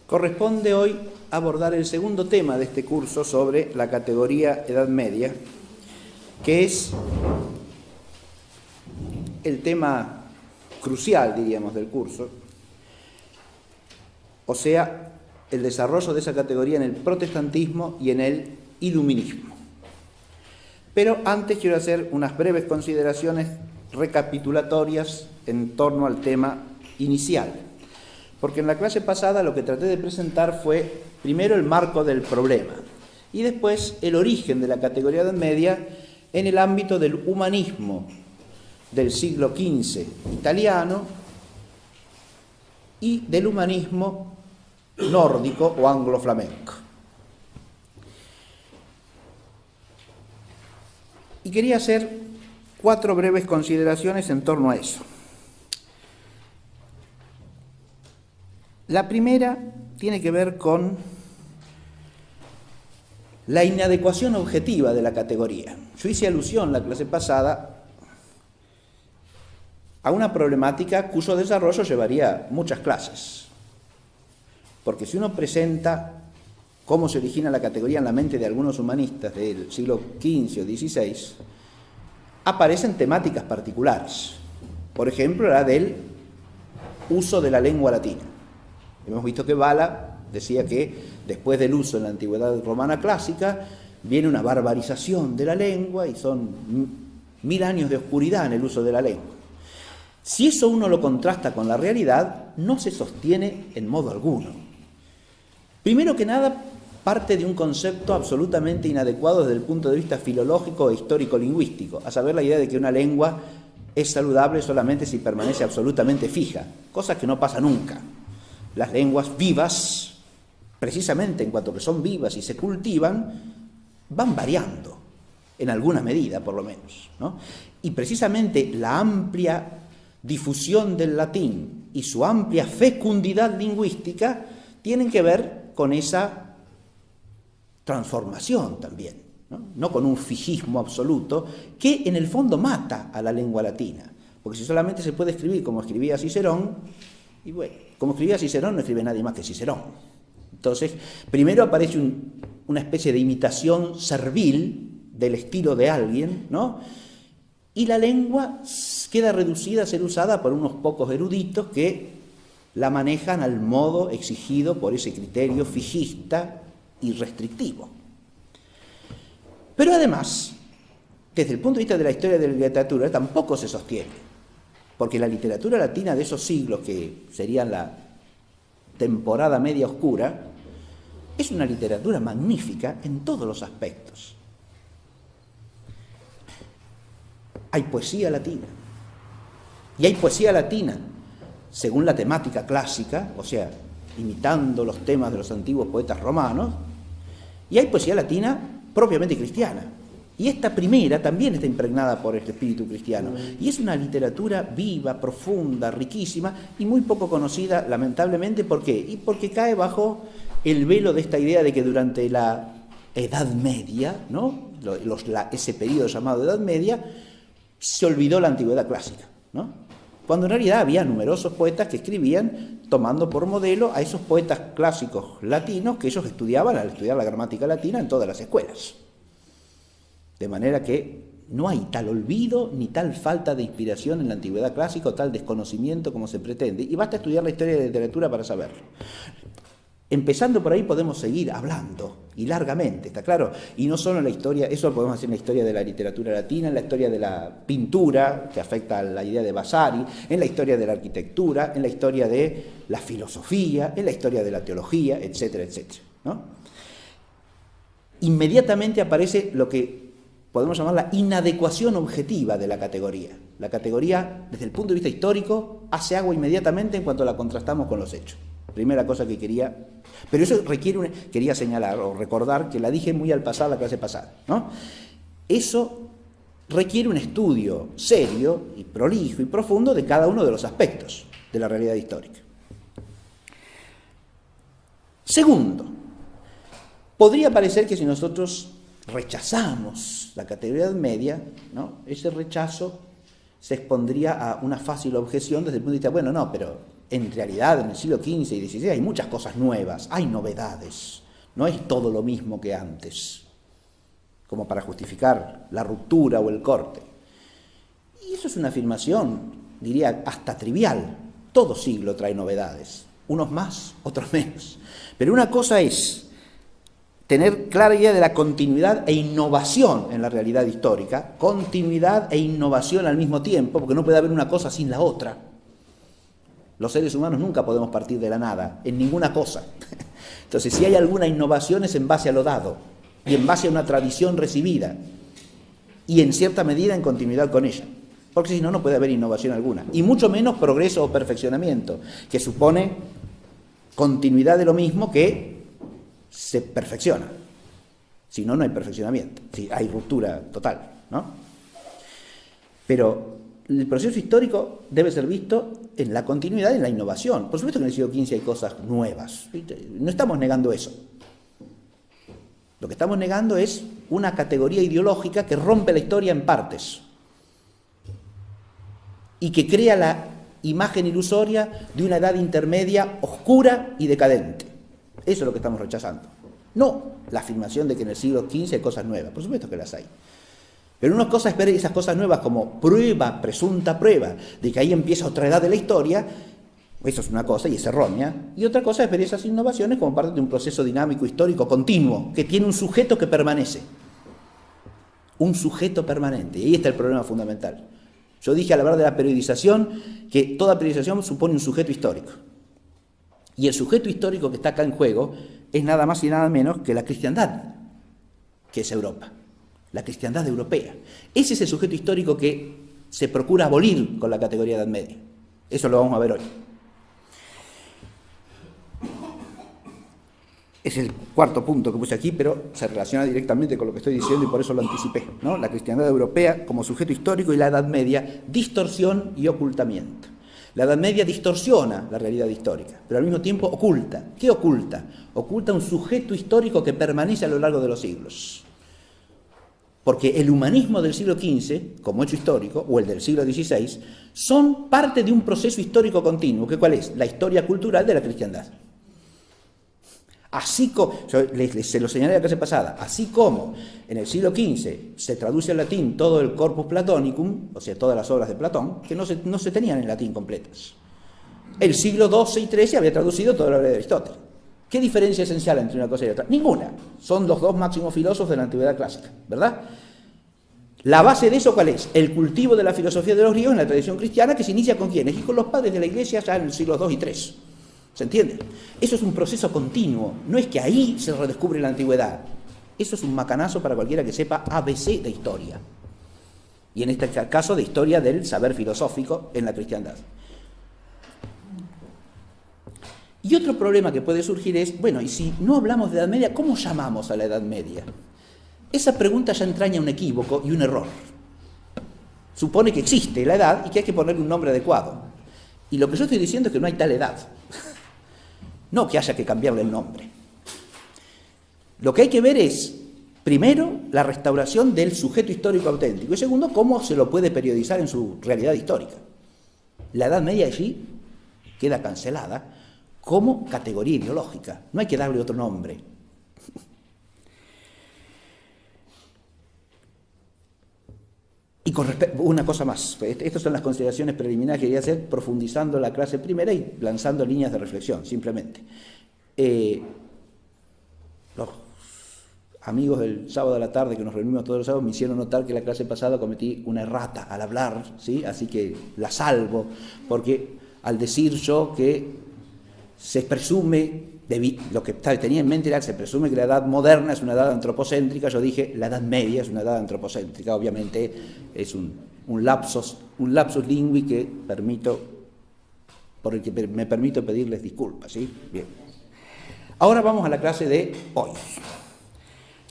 Corresponde hoy abordar el segundo tema de este curso sobre la categoría Edad Media, que es el tema crucial, diríamos, del curso, o sea, el desarrollo de esa categoría en el protestantismo y en el iluminismo. Pero antes quiero hacer unas breves consideraciones recapitulatorias en torno al tema inicial, porque en la clase pasada lo que traté de presentar fue primero el marco del problema y después el origen de la categoría Edad Media en el ámbito del humanismo del siglo XV italiano y del humanismo nórdico o anglo-flamenco. Y quería hacer 4 breves consideraciones en torno a eso. La primera tiene que ver con la inadecuación objetiva de la categoría. Yo hice alusión la clase pasada a una problemática cuyo desarrollo llevaría muchas clases. Porque si uno presenta cómo se origina la categoría en la mente de algunos humanistas del siglo XV o XVI, aparecen temáticas particulares. Por ejemplo, la del uso de la lengua latina. Hemos visto que Valla decía que después del uso en la antigüedad romana clásica viene una barbarización de la lengua y son 1000 años de oscuridad en el uso de la lengua. Si eso uno lo contrasta con la realidad, no se sostiene en modo alguno. Primero que nada, parte de un concepto absolutamente inadecuado desde el punto de vista filológico e histórico-lingüístico, a saber la idea de que una lengua es saludable solamente si permanece absolutamente fija, cosa que no pasa nunca. Las lenguas vivas, precisamente en cuanto que son vivas y se cultivan, van variando, en alguna medida por lo menos, ¿no? Y precisamente la amplia difusión del latín y su amplia fecundidad lingüística tienen que ver con esa transformación también, no con un fijismo absoluto que en el fondo mata a la lengua latina, porque si solamente se puede escribir como escribía Cicerón, y bueno, como escribía Cicerón no escribe nadie más que Cicerón. Entonces, primero aparece una especie de imitación servil del estilo de alguien, ¿no? Y la lengua queda reducida a ser usada por unos pocos eruditos que la manejan al modo exigido por ese criterio fijista y restrictivo. Pero además, desde el punto de vista de la historia de la literatura, tampoco se sostiene, porque la literatura latina de esos siglos, que serían la temporada media oscura, es una literatura magnífica en todos los aspectos. Hay poesía latina, y hay poesía latina según la temática clásica, o sea, imitando los temas de los antiguos poetas romanos, y hay poesía latina propiamente cristiana. Y esta primera también está impregnada por el espíritu cristiano. Y es una literatura viva, profunda, riquísima y muy poco conocida, lamentablemente. ¿Por qué? Y porque cae bajo el velo de esta idea de que durante la Edad Media, ¿no? Ese periodo llamado Edad Media, se olvidó la antigüedad clásica, ¿no? Cuando en realidad había numerosos poetas que escribían tomando por modelo a esos poetas clásicos latinos que ellos estudiaban al estudiar la gramática latina en todas las escuelas. De manera que no hay tal olvido ni tal falta de inspiración en la antigüedad clásica o tal desconocimiento como se pretende. Y basta estudiar la historia de la literatura para saberlo. Empezando por ahí podemos seguir hablando, y largamente, ¿está claro? Y no solo en la historia, eso lo podemos hacer en la historia de la literatura latina, en la historia de la pintura, que afecta a la idea de Vasari, en la historia de la arquitectura, en la historia de la filosofía, en la historia de la teología, etcétera, etcétera, ¿no? Inmediatamente aparece lo que podemos llamar la inadecuación objetiva de la categoría. La categoría, desde el punto de vista histórico, hace agua inmediatamente en cuanto la contrastamos con los hechos. Primera cosa que quería, pero eso requiere, quería señalar o recordar que la dije muy al pasar la clase pasada, ¿no? Eso requiere un estudio serio y prolijo y profundo de cada uno de los aspectos de la realidad histórica. Segundo, podría parecer que si nosotros rechazamos la categoría media, ¿no? Ese rechazo se expondría a una fácil objeción desde el punto de vista, bueno, no, pero en realidad en el siglo XV y XVI hay muchas cosas nuevas, hay novedades, no es todo lo mismo que antes, como para justificar la ruptura o el corte. Y eso es una afirmación, diría, hasta trivial. Todo siglo trae novedades, unos más, otros menos. Pero una cosa es tener clara idea de la continuidad e innovación en la realidad histórica, continuidad e innovación al mismo tiempo, porque no puede haber una cosa sin la otra. Los seres humanos nunca podemos partir de la nada, en ninguna cosa. Entonces, si hay alguna innovación es en base a lo dado, y en base a una tradición recibida, y en cierta medida en continuidad con ella. Porque si no, no puede haber innovación alguna. Y mucho menos progreso o perfeccionamiento, que supone continuidad de lo mismo que se perfecciona. Si no, no hay perfeccionamiento. Si hay ruptura total, ¿no? Pero el proceso histórico debe ser visto en la continuidad y en la innovación. Por supuesto que en el siglo XV hay cosas nuevas. No estamos negando eso. Lo que estamos negando es una categoría ideológica que rompe la historia en partes y que crea la imagen ilusoria de una edad intermedia oscura y decadente. Eso es lo que estamos rechazando. No la afirmación de que en el siglo XV hay cosas nuevas, por supuesto que las hay. Pero una cosa es ver esas cosas nuevas como prueba, presunta prueba, de que ahí empieza otra edad de la historia, eso es una cosa y es errónea, y otra cosa es ver esas innovaciones como parte de un proceso dinámico histórico continuo, que tiene un sujeto que permanece. Un sujeto permanente, y ahí está el problema fundamental. Yo dije al hablar de la periodización que toda periodización supone un sujeto histórico. Y el sujeto histórico que está acá en juego es nada más y nada menos que la cristiandad, que es Europa, la cristiandad europea. Ese es el sujeto histórico que se procura abolir con la categoría de Edad Media. Eso lo vamos a ver hoy. Es el cuarto punto que puse aquí, pero se relaciona directamente con lo que estoy diciendo y por eso lo anticipé, ¿no? La cristiandad europea como sujeto histórico y la Edad Media, distorsión y ocultamiento. La Edad Media distorsiona la realidad histórica, pero al mismo tiempo oculta. ¿Qué oculta? Oculta un sujeto histórico que permanece a lo largo de los siglos. Porque el humanismo del siglo XV, como hecho histórico, o el del siglo XVI, son parte de un proceso histórico continuo. ¿Qué cuál es? La historia cultural de la cristiandad. Así como, se lo señalé la clase pasada, así como en el siglo XV se traduce al latín todo el corpus platonicum, o sea, todas las obras de Platón, que no se tenían en latín completas. El siglo XII y XIII había traducido toda la obra de Aristóteles. ¿Qué diferencia esencial entre una cosa y otra? Ninguna. Son los dos máximos filósofos de la antigüedad clásica, ¿verdad? La base de eso, ¿cuál es? El cultivo de la filosofía de los griegos en la tradición cristiana, que se inicia con ¿quiénes? Y con los padres de la Iglesia ya en el siglo II y III. ¿Se entiende? Eso es un proceso continuo, no es que ahí se redescubre la antigüedad. Eso es un macanazo para cualquiera que sepa ABC de historia. Y en este caso de historia del saber filosófico en la cristiandad. Y otro problema que puede surgir es, bueno, y si no hablamos de Edad Media, ¿cómo llamamos a la Edad Media? Esa pregunta ya entraña un equívoco y un error. Supone que existe la edad y que hay que ponerle un nombre adecuado. Y lo que yo estoy diciendo es que no hay tal edad. No que haya que cambiarle el nombre. Lo que hay que ver es, primero, la restauración del sujeto histórico auténtico y segundo, cómo se lo puede periodizar en su realidad histórica. La Edad Media allí queda cancelada como categoría ideológica. No hay que darle otro nombre. Y con respecto, una cosa más, estas son las consideraciones preliminares que quería hacer profundizando la clase primera y lanzando líneas de reflexión, simplemente. Los amigos del sábado a la tarde que nos reunimos todos los sábados me hicieron notar que la clase pasada cometí una errata al hablar, ¿sí? Así que la salvo, porque al decir yo que se presume, lo que tenía en mente era que se presume que la edad moderna es una edad antropocéntrica, yo dije la edad media es una edad antropocéntrica, obviamente es un lapsus lingui que por el que me permito pedirles disculpas, ¿sí? Bien. Ahora vamos a la clase de hoy.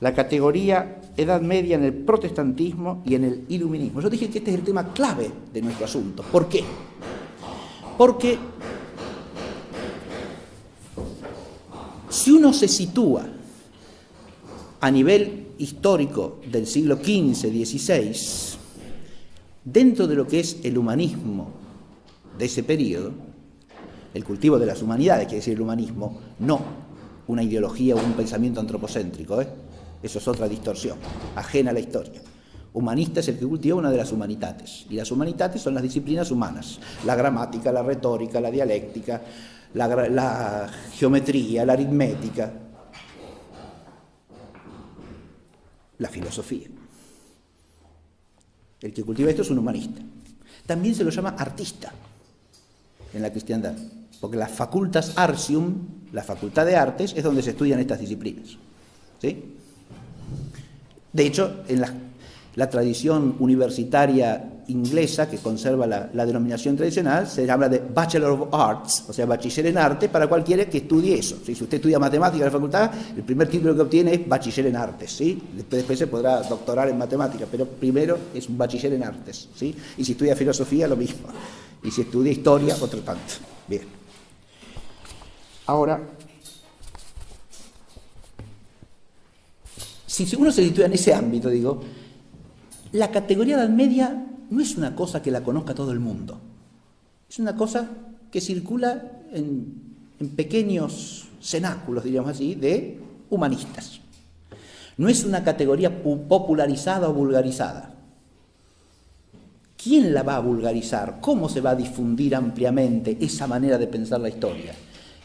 La categoría Edad Media en el protestantismo y en el iluminismo. Yo dije que este es el tema clave de nuestro asunto. ¿Por qué? Porque si uno se sitúa a nivel histórico del siglo XV, XVI, dentro de lo que es el humanismo de ese periodo, El cultivo de las humanidades, quiere decir el humanismo, no una ideología o un pensamiento antropocéntrico, Eso es otra distorsión, ajena a la historia. Humanista es el que cultiva una de las humanitates, y las humanitates son las disciplinas humanas, la gramática, la retórica, la dialéctica, la geometría, la aritmética, la filosofía. El que cultiva esto es un humanista. También se lo llama artista en la cristiandad, porque la facultas artium, la facultad de artes, es donde se estudian estas disciplinas, ¿sí? De hecho, en la tradición universitaria inglesa, que conserva la denominación tradicional, se habla de Bachelor of Arts, o sea, bachiller en arte, para cualquiera que estudie eso. ¿Sí? Si usted estudia matemáticas en la facultad, el primer título que obtiene es bachiller en artes, ¿sí? Después se podrá doctorar en matemáticas, pero primero es un bachiller en artes, ¿sí? Y si estudia filosofía, lo mismo. Y si estudia historia, otro tanto. Bien. Ahora, si uno se sitúa en ese ámbito, digo, la categoría Edad Media no es una cosa que la conozca todo el mundo. Es una cosa que circula en pequeños cenáculos, diríamos así, de humanistas. No es una categoría popularizada o vulgarizada. ¿Quién la va a vulgarizar? ¿Cómo se va a difundir ampliamente esa manera de pensar la historia?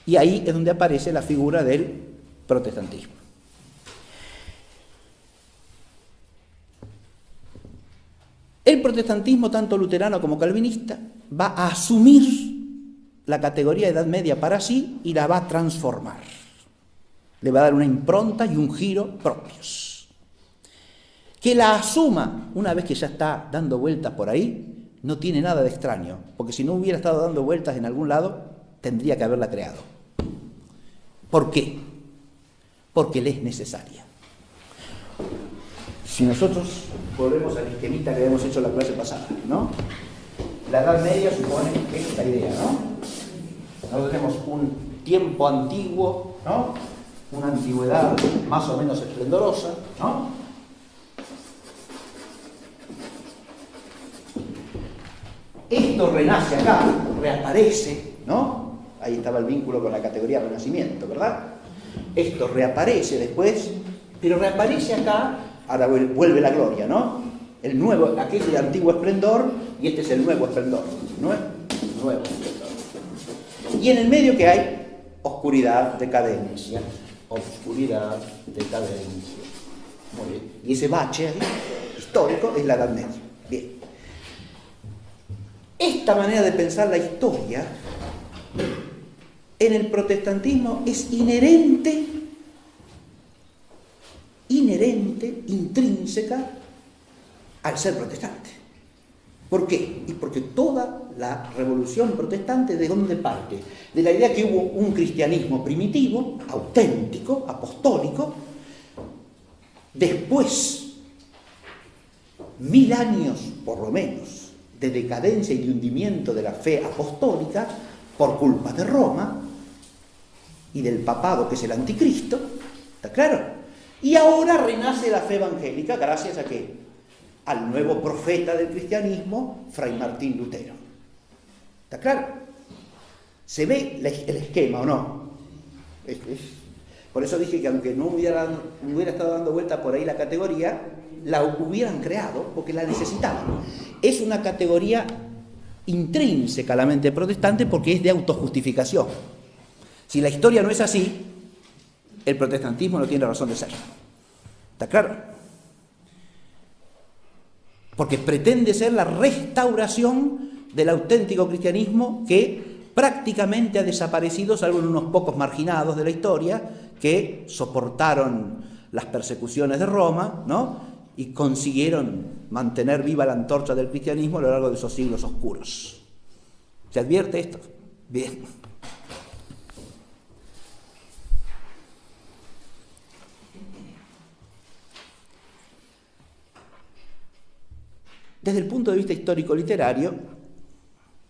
Y ahí es donde aparece la figura del protestantismo. El protestantismo, tanto luterano como calvinista, va a asumir la categoría de Edad Media para sí y la va a transformar. Le va a dar una impronta y un giro propios. Que la asuma una vez que ya está dando vueltas por ahí, no tiene nada de extraño, porque si no hubiera estado dando vueltas en algún lado, tendría que haberla creado. ¿Por qué? Porque le es necesaria. Si nosotros volvemos al esquemita que habíamos hecho la clase pasada, ¿no? La Edad Media supone esta idea, ¿no? Nosotros tenemos un tiempo antiguo, ¿no? Una antigüedad más o menos esplendorosa, ¿no? Esto renace acá, reaparece, ¿no? Ahí estaba el vínculo con la categoría Renacimiento, ¿verdad? Esto reaparece después, pero reaparece acá, ahora vuelve la gloria, ¿no? El nuevo, aquel de antiguo esplendor, y este es el nuevo esplendor, nuevo esplendor. Y en el medio que hay oscuridad, decadencia, oscuridad, decadencia. Muy bien. Y ese bache ahí, histórico, es la Edad Media. Bien. Esta manera de pensar la historia en el protestantismo es inherente, intrínseca al ser protestante. ¿Por qué? Y porque toda la revolución protestante, ¿de dónde parte? De la idea que hubo un cristianismo primitivo, auténtico, apostólico, después, 1000 años por lo menos, de decadencia y de hundimiento de la fe apostólica por culpa de Roma y del papado que es el anticristo, ¿está claro? Y ahora renace la fe evangélica gracias a ¿qué? Al nuevo profeta del cristianismo, Fray Martín Lutero. ¿Está claro? ¿Se ve el esquema o no? Por eso dije que aunque no hubiera estado dando vuelta por ahí la categoría, la hubieran creado porque la necesitaban. Es una categoría intrínseca a la mente protestante porque es de autojustificación. Si la historia no es así, el protestantismo no tiene razón de ser. ¿Está claro? Porque pretende ser la restauración del auténtico cristianismo que prácticamente ha desaparecido, salvo en unos pocos marginados de la historia que soportaron las persecuciones de Roma, ¿no? Y consiguieron mantener viva la antorcha del cristianismo a lo largo de esos siglos oscuros. ¿Se advierte esto? Bien. Desde el punto de vista histórico-literario,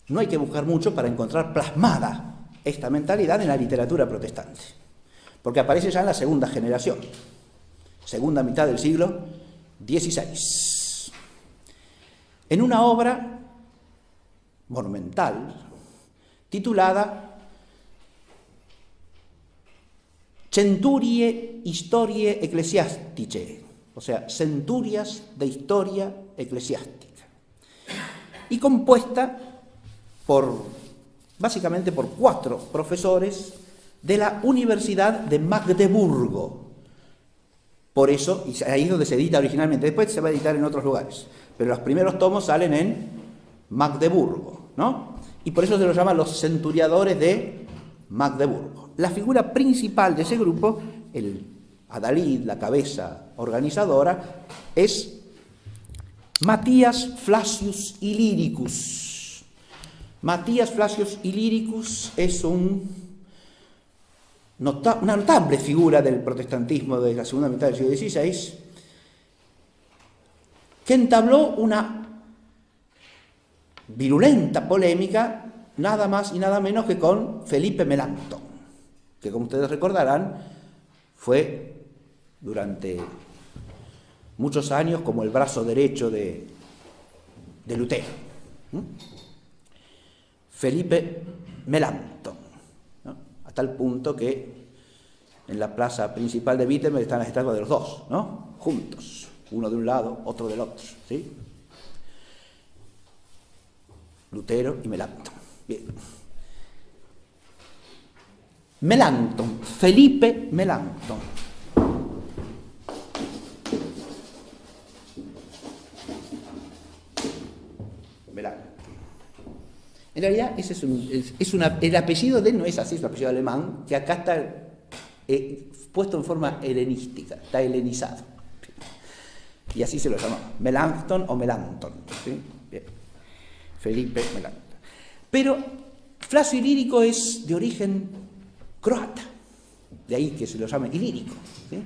no hay que buscar mucho para encontrar plasmada esta mentalidad en la literatura protestante, porque aparece ya en la segunda generación, segunda mitad del siglo XVI, en una obra monumental titulada Centurie Historiae Ecclesiasticae, o sea, centurias de historia eclesiástica, y compuesta básicamente por 4 profesores de la Universidad de Magdeburgo. Por eso, y ahí es donde se edita originalmente, después se va a editar en otros lugares, pero los primeros tomos salen en Magdeburgo, ¿no? Y por eso se los llama los centuriadores de Magdeburgo. La figura principal de ese grupo, el adalid, la cabeza organizadora, es Matías Flacius Illyricus. Matías Flacius Illyricus es una notable figura del protestantismo de la segunda mitad del siglo XVI, que entabló una virulenta polémica nada más y nada menos que con Felipe Melanchthon, que, como ustedes recordarán, fue durante muchos años como el brazo derecho de Lutero. Felipe Melanchthon, ¿no? A tal punto que en la plaza principal de Wittenberg están las estatuas de los dos, ¿no? Juntos, uno de un lado, otro del otro, ¿sí? Lutero y Melanchthon. Bien. Melanchthon, Felipe Melanchthon. Melanchthon. En realidad, ese el apellido de él no es así, es un apellido alemán, que acá está puesto en forma helenística, está helenizado. Y así se lo llama, Melanchthon o Melanchthon, ¿sí? Bien. Felipe Melanchthon. Pero Flacio Ilírico es de origen croata, de ahí que se lo llama ilírico, ¿sí?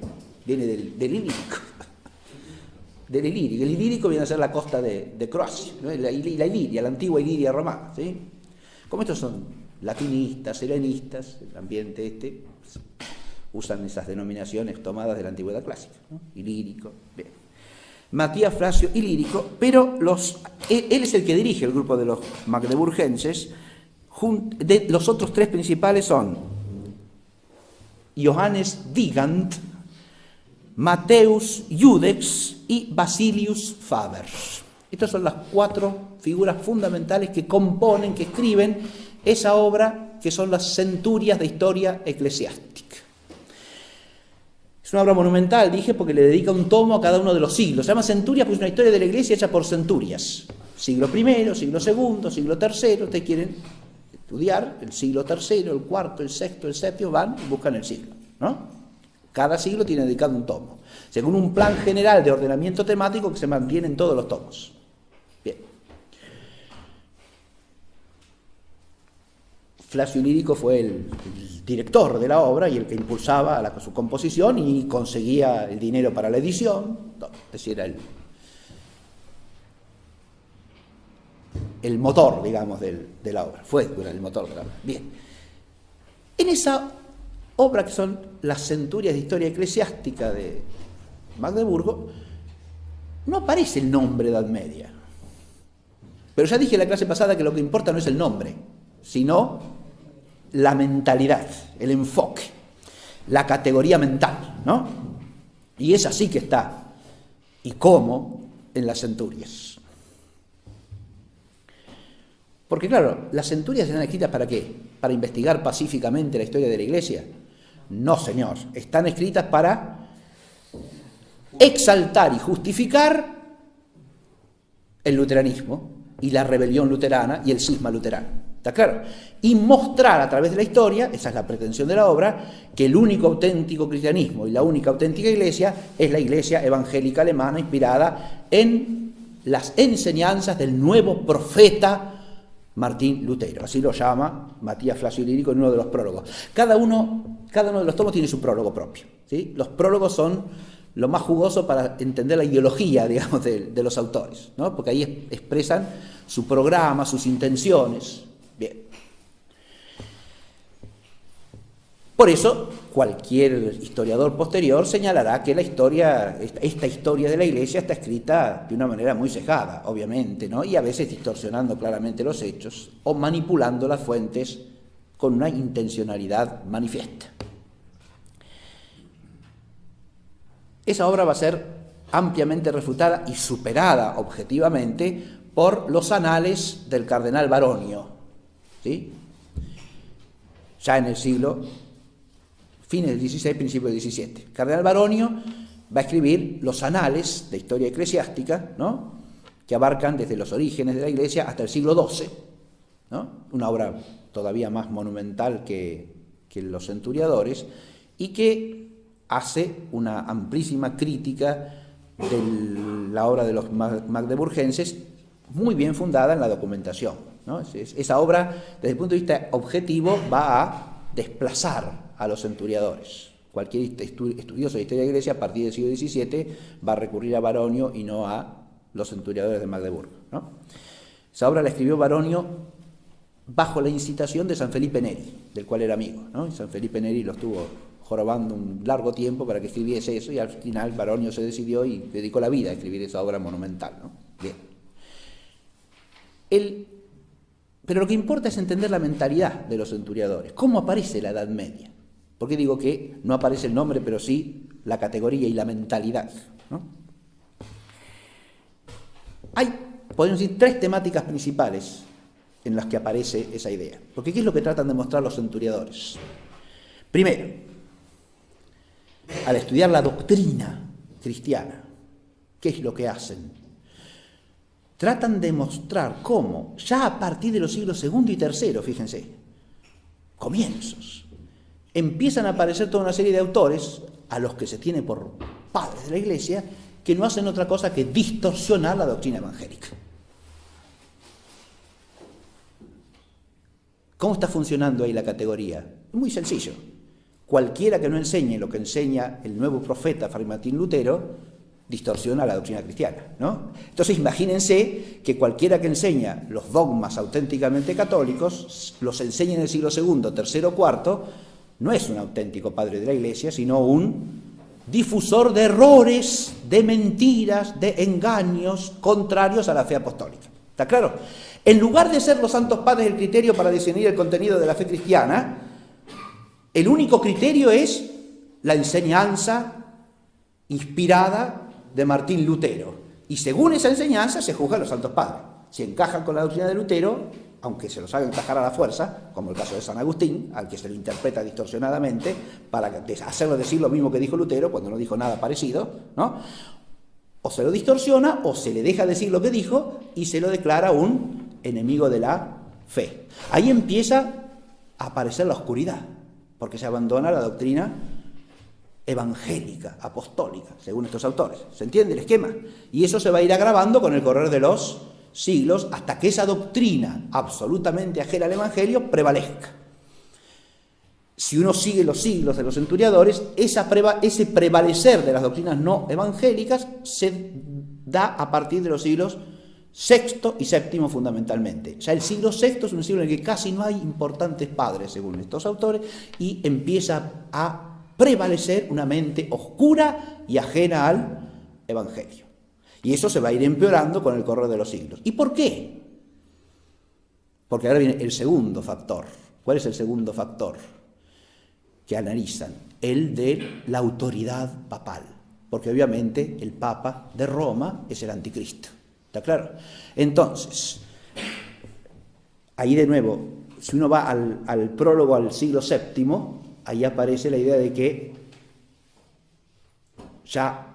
Viene del ilírico. Del Ilírico. El Ilírico viene a ser la costa de Croacia, ¿no? la Iliria, la antigua Iliria romana, ¿sí? Como estos son latinistas, helenistas, el ambiente pues, usan esas denominaciones tomadas de la antigüedad clásica, ¿no? Ilírico, bien. Matías Flacio Ilírico, pero él es el que dirige el grupo de los magdeburgenses. Los otros 3 principales son Johannes Vigand, Matthäus Judex y Basilius Faber. Estas son las 4 figuras fundamentales que componen, que escriben esa obra que son las Centurias de Historia Eclesiástica. Es una obra monumental, dije, porque le dedica un tomo a cada uno de los siglos. Se llama Centurias porque es una historia de la Iglesia hecha por centurias. Siglo I, siglo II, siglo III. Ustedes quieren estudiar el siglo III, el IV, el VI, el VII, van y buscan el siglo, ¿no? Cada siglo tiene dedicado un tomo, según un plan general de ordenamiento temático que se mantiene en todos los tomos. Bien. Flacio Ilírico fue el director de la obra y el que impulsaba su composición y conseguía el dinero para la edición, es decir, era el motor, digamos, de la obra. Fue el motor de la obra. Bien. En esa obra que son las Centurias de Historia Eclesiástica de Magdeburgo, no aparece el nombre Edad Media. Pero ya dije en la clase pasada que lo que importa no es el nombre, sino la mentalidad, el enfoque, la categoría mental, ¿no? Y es así que está, y cómo, en las centurias. Porque claro, las centurias están escritas ¿para qué? ¿Para investigar pacíficamente la historia de la Iglesia? No, señor, están escritas para exaltar y justificar el luteranismo y la rebelión luterana y el cisma luterano. ¿Está claro? Y mostrar a través de la historia, esa es la pretensión de la obra, que el único auténtico cristianismo y la única auténtica iglesia es la iglesia evangélica alemana inspirada en las enseñanzas del nuevo profeta Martín Lutero. Así lo llama Matías Flacio Ilírico en uno de los prólogos. Cada uno de los tomos tiene su prólogo propio, ¿sí? Los prólogos son lo más jugoso para entender la ideología, digamos, de los autores, ¿no? Porque ahí expresan su programa, sus intenciones. Bien. Por eso, cualquier historiador posterior señalará que esta historia de la Iglesia está escrita de una manera muy cejada, obviamente, ¿no? Y a veces distorsionando claramente los hechos o manipulando las fuentes con una intencionalidad manifiesta. Esa obra va a ser ampliamente refutada y superada objetivamente por los anales del cardenal Baronio, ¿sí? Ya en el siglo, fines del XVI, principios del XVII. El cardenal Baronio va a escribir los anales de historia eclesiástica, ¿no?, que abarcan desde los orígenes de la Iglesia hasta el siglo XII, ¿no?, una obra todavía más monumental que los Centuriadores, y que hace una amplísima crítica de la obra de los magdeburgenses, muy bien fundada en la documentación, ¿no? Esa obra, desde el punto de vista objetivo, va a desplazar a los Centuriadores. Cualquier estudioso de historia de la Iglesia a partir del siglo XVII va a recurrir a Baronio y no a los Centuriadores de Magdeburgo, ¿no? Esa obra la escribió Baronio bajo la incitación de San Felipe Neri, del cual era amigo, ¿no? Y San Felipe Neri lo estuvo jorobando un largo tiempo para que escribiese eso, y al final Baronio se decidió y dedicó la vida a escribir esa obra monumental, ¿no? Bien. Pero lo que importa es entender la mentalidad de los Centuriadores. ¿Cómo aparece la Edad Media? ¿Por qué digo que no aparece el nombre, pero sí la categoría y la mentalidad, ¿no? Hay, podemos decir, tres temáticas principales en las que aparece esa idea. Porque ¿qué es lo que tratan de mostrar los Centuriadores? Primero, al estudiar la doctrina cristiana, ¿qué es lo que hacen? Tratan de mostrar cómo, ya a partir de los siglos II y III, fíjense, comienzos, empiezan a aparecer toda una serie de autores a los que se tiene por padres de la Iglesia, que no hacen otra cosa que distorsionar la doctrina evangélica. ¿Cómo está funcionando ahí la categoría? Muy sencillo. Cualquiera que no enseñe lo que enseña el nuevo profeta Fray Martín Lutero, distorsiona la doctrina cristiana, ¿no? Entonces imagínense que cualquiera que enseña los dogmas auténticamente católicos, los enseña en el siglo II, III o IV, no es un auténtico padre de la Iglesia, sino un difusor de errores, de mentiras, de engaños contrarios a la fe apostólica. ¿Está claro? En lugar de ser los santos padres el criterio para discernir el contenido de la fe cristiana, el único criterio es la enseñanza inspirada de Martín Lutero. Y según esa enseñanza se juzgan los santos padres. Si encajan con la doctrina de Lutero, aunque se los haga encajar a la fuerza, como el caso de San Agustín, al que se lo interpreta distorsionadamente para hacerlo decir lo mismo que dijo Lutero, cuando no dijo nada parecido, ¿no? O se lo distorsiona, o se le deja decir lo que dijo y se lo declara un enemigo de la fe. Ahí empieza a aparecer la oscuridad, porque se abandona la doctrina evangélica, apostólica, según estos autores. ¿Se entiende el esquema? Y eso se va a ir agravando con el correr de los siglos hasta que esa doctrina absolutamente ajena al Evangelio prevalezca. Si uno sigue los siglos de los Centuriadores, ese prevalecer de las doctrinas no evangélicas se da a partir de los siglos VI y VII fundamentalmente. Ya el siglo VI es un siglo en el que casi no hay importantes padres, según estos autores, y empieza a prevalecer una mente oscura y ajena al Evangelio. Y eso se va a ir empeorando con el correr de los siglos. ¿Y por qué? Porque ahora viene el segundo factor. ¿Cuál es el segundo factor que analizan? El de la autoridad papal. Porque obviamente el Papa de Roma es el anticristo. ¿Está claro? Entonces, ahí de nuevo, si uno va al prólogo al siglo VII, ahí aparece la idea de que ya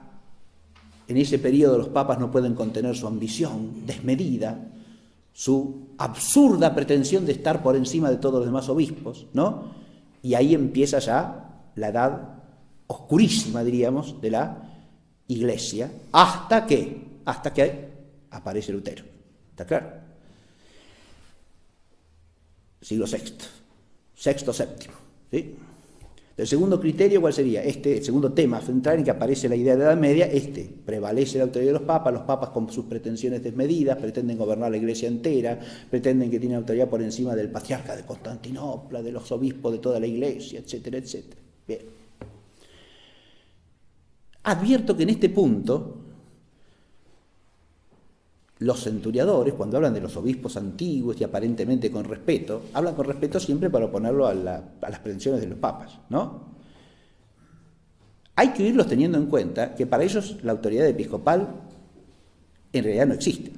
en ese periodo los papas no pueden contener su ambición desmedida, su absurda pretensión de estar por encima de todos los demás obispos, ¿no? Y ahí empieza ya la edad oscurísima, diríamos, de la Iglesia, hasta que aparece Lutero. ¿Está claro? Siglo VI, VII, ¿sí? El segundo criterio, ¿cuál sería? El segundo tema central en que aparece la idea de la Edad Media, prevalece la autoridad de los papas con sus pretensiones desmedidas, pretenden gobernar la Iglesia entera, pretenden que tienen autoridad por encima del patriarca de Constantinopla, de los obispos de toda la Iglesia, etcétera, etcétera. Bien. Advierto que en este punto los centuriadores, cuando hablan de los obispos antiguos y aparentemente con respeto, hablan con respeto siempre para oponerlo a las pretensiones de los papas, ¿no? hay que irlos teniendo en cuenta que para ellos la autoridad episcopal en realidad no existe,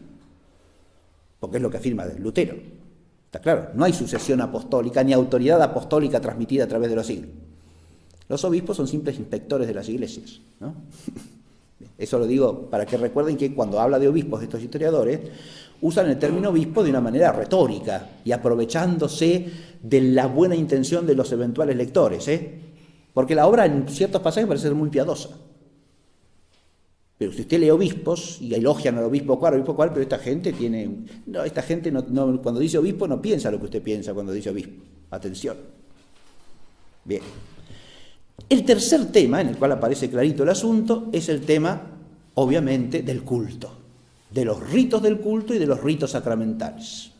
porque es lo que afirma Lutero. Está claro, no hay sucesión apostólica ni autoridad apostólica transmitida a través de los siglos. Los obispos son simples inspectores de las iglesias, ¿no? Eso lo digo para que recuerden que cuando habla de obispos estos historiadores, usan el término obispo de una manera retórica y aprovechándose de la buena intención de los eventuales lectores, porque la obra en ciertos pasajes parece ser muy piadosa. Pero si usted lee obispos y elogian al obispo cual, pero esta gente tiene... No, esta gente no, cuando dice obispo no piensa lo que usted piensa cuando dice obispo. Atención. Bien. El tercer tema, en el cual aparece clarito el asunto, es el tema, obviamente, del culto, de los ritos del culto y de los ritos sacramentales.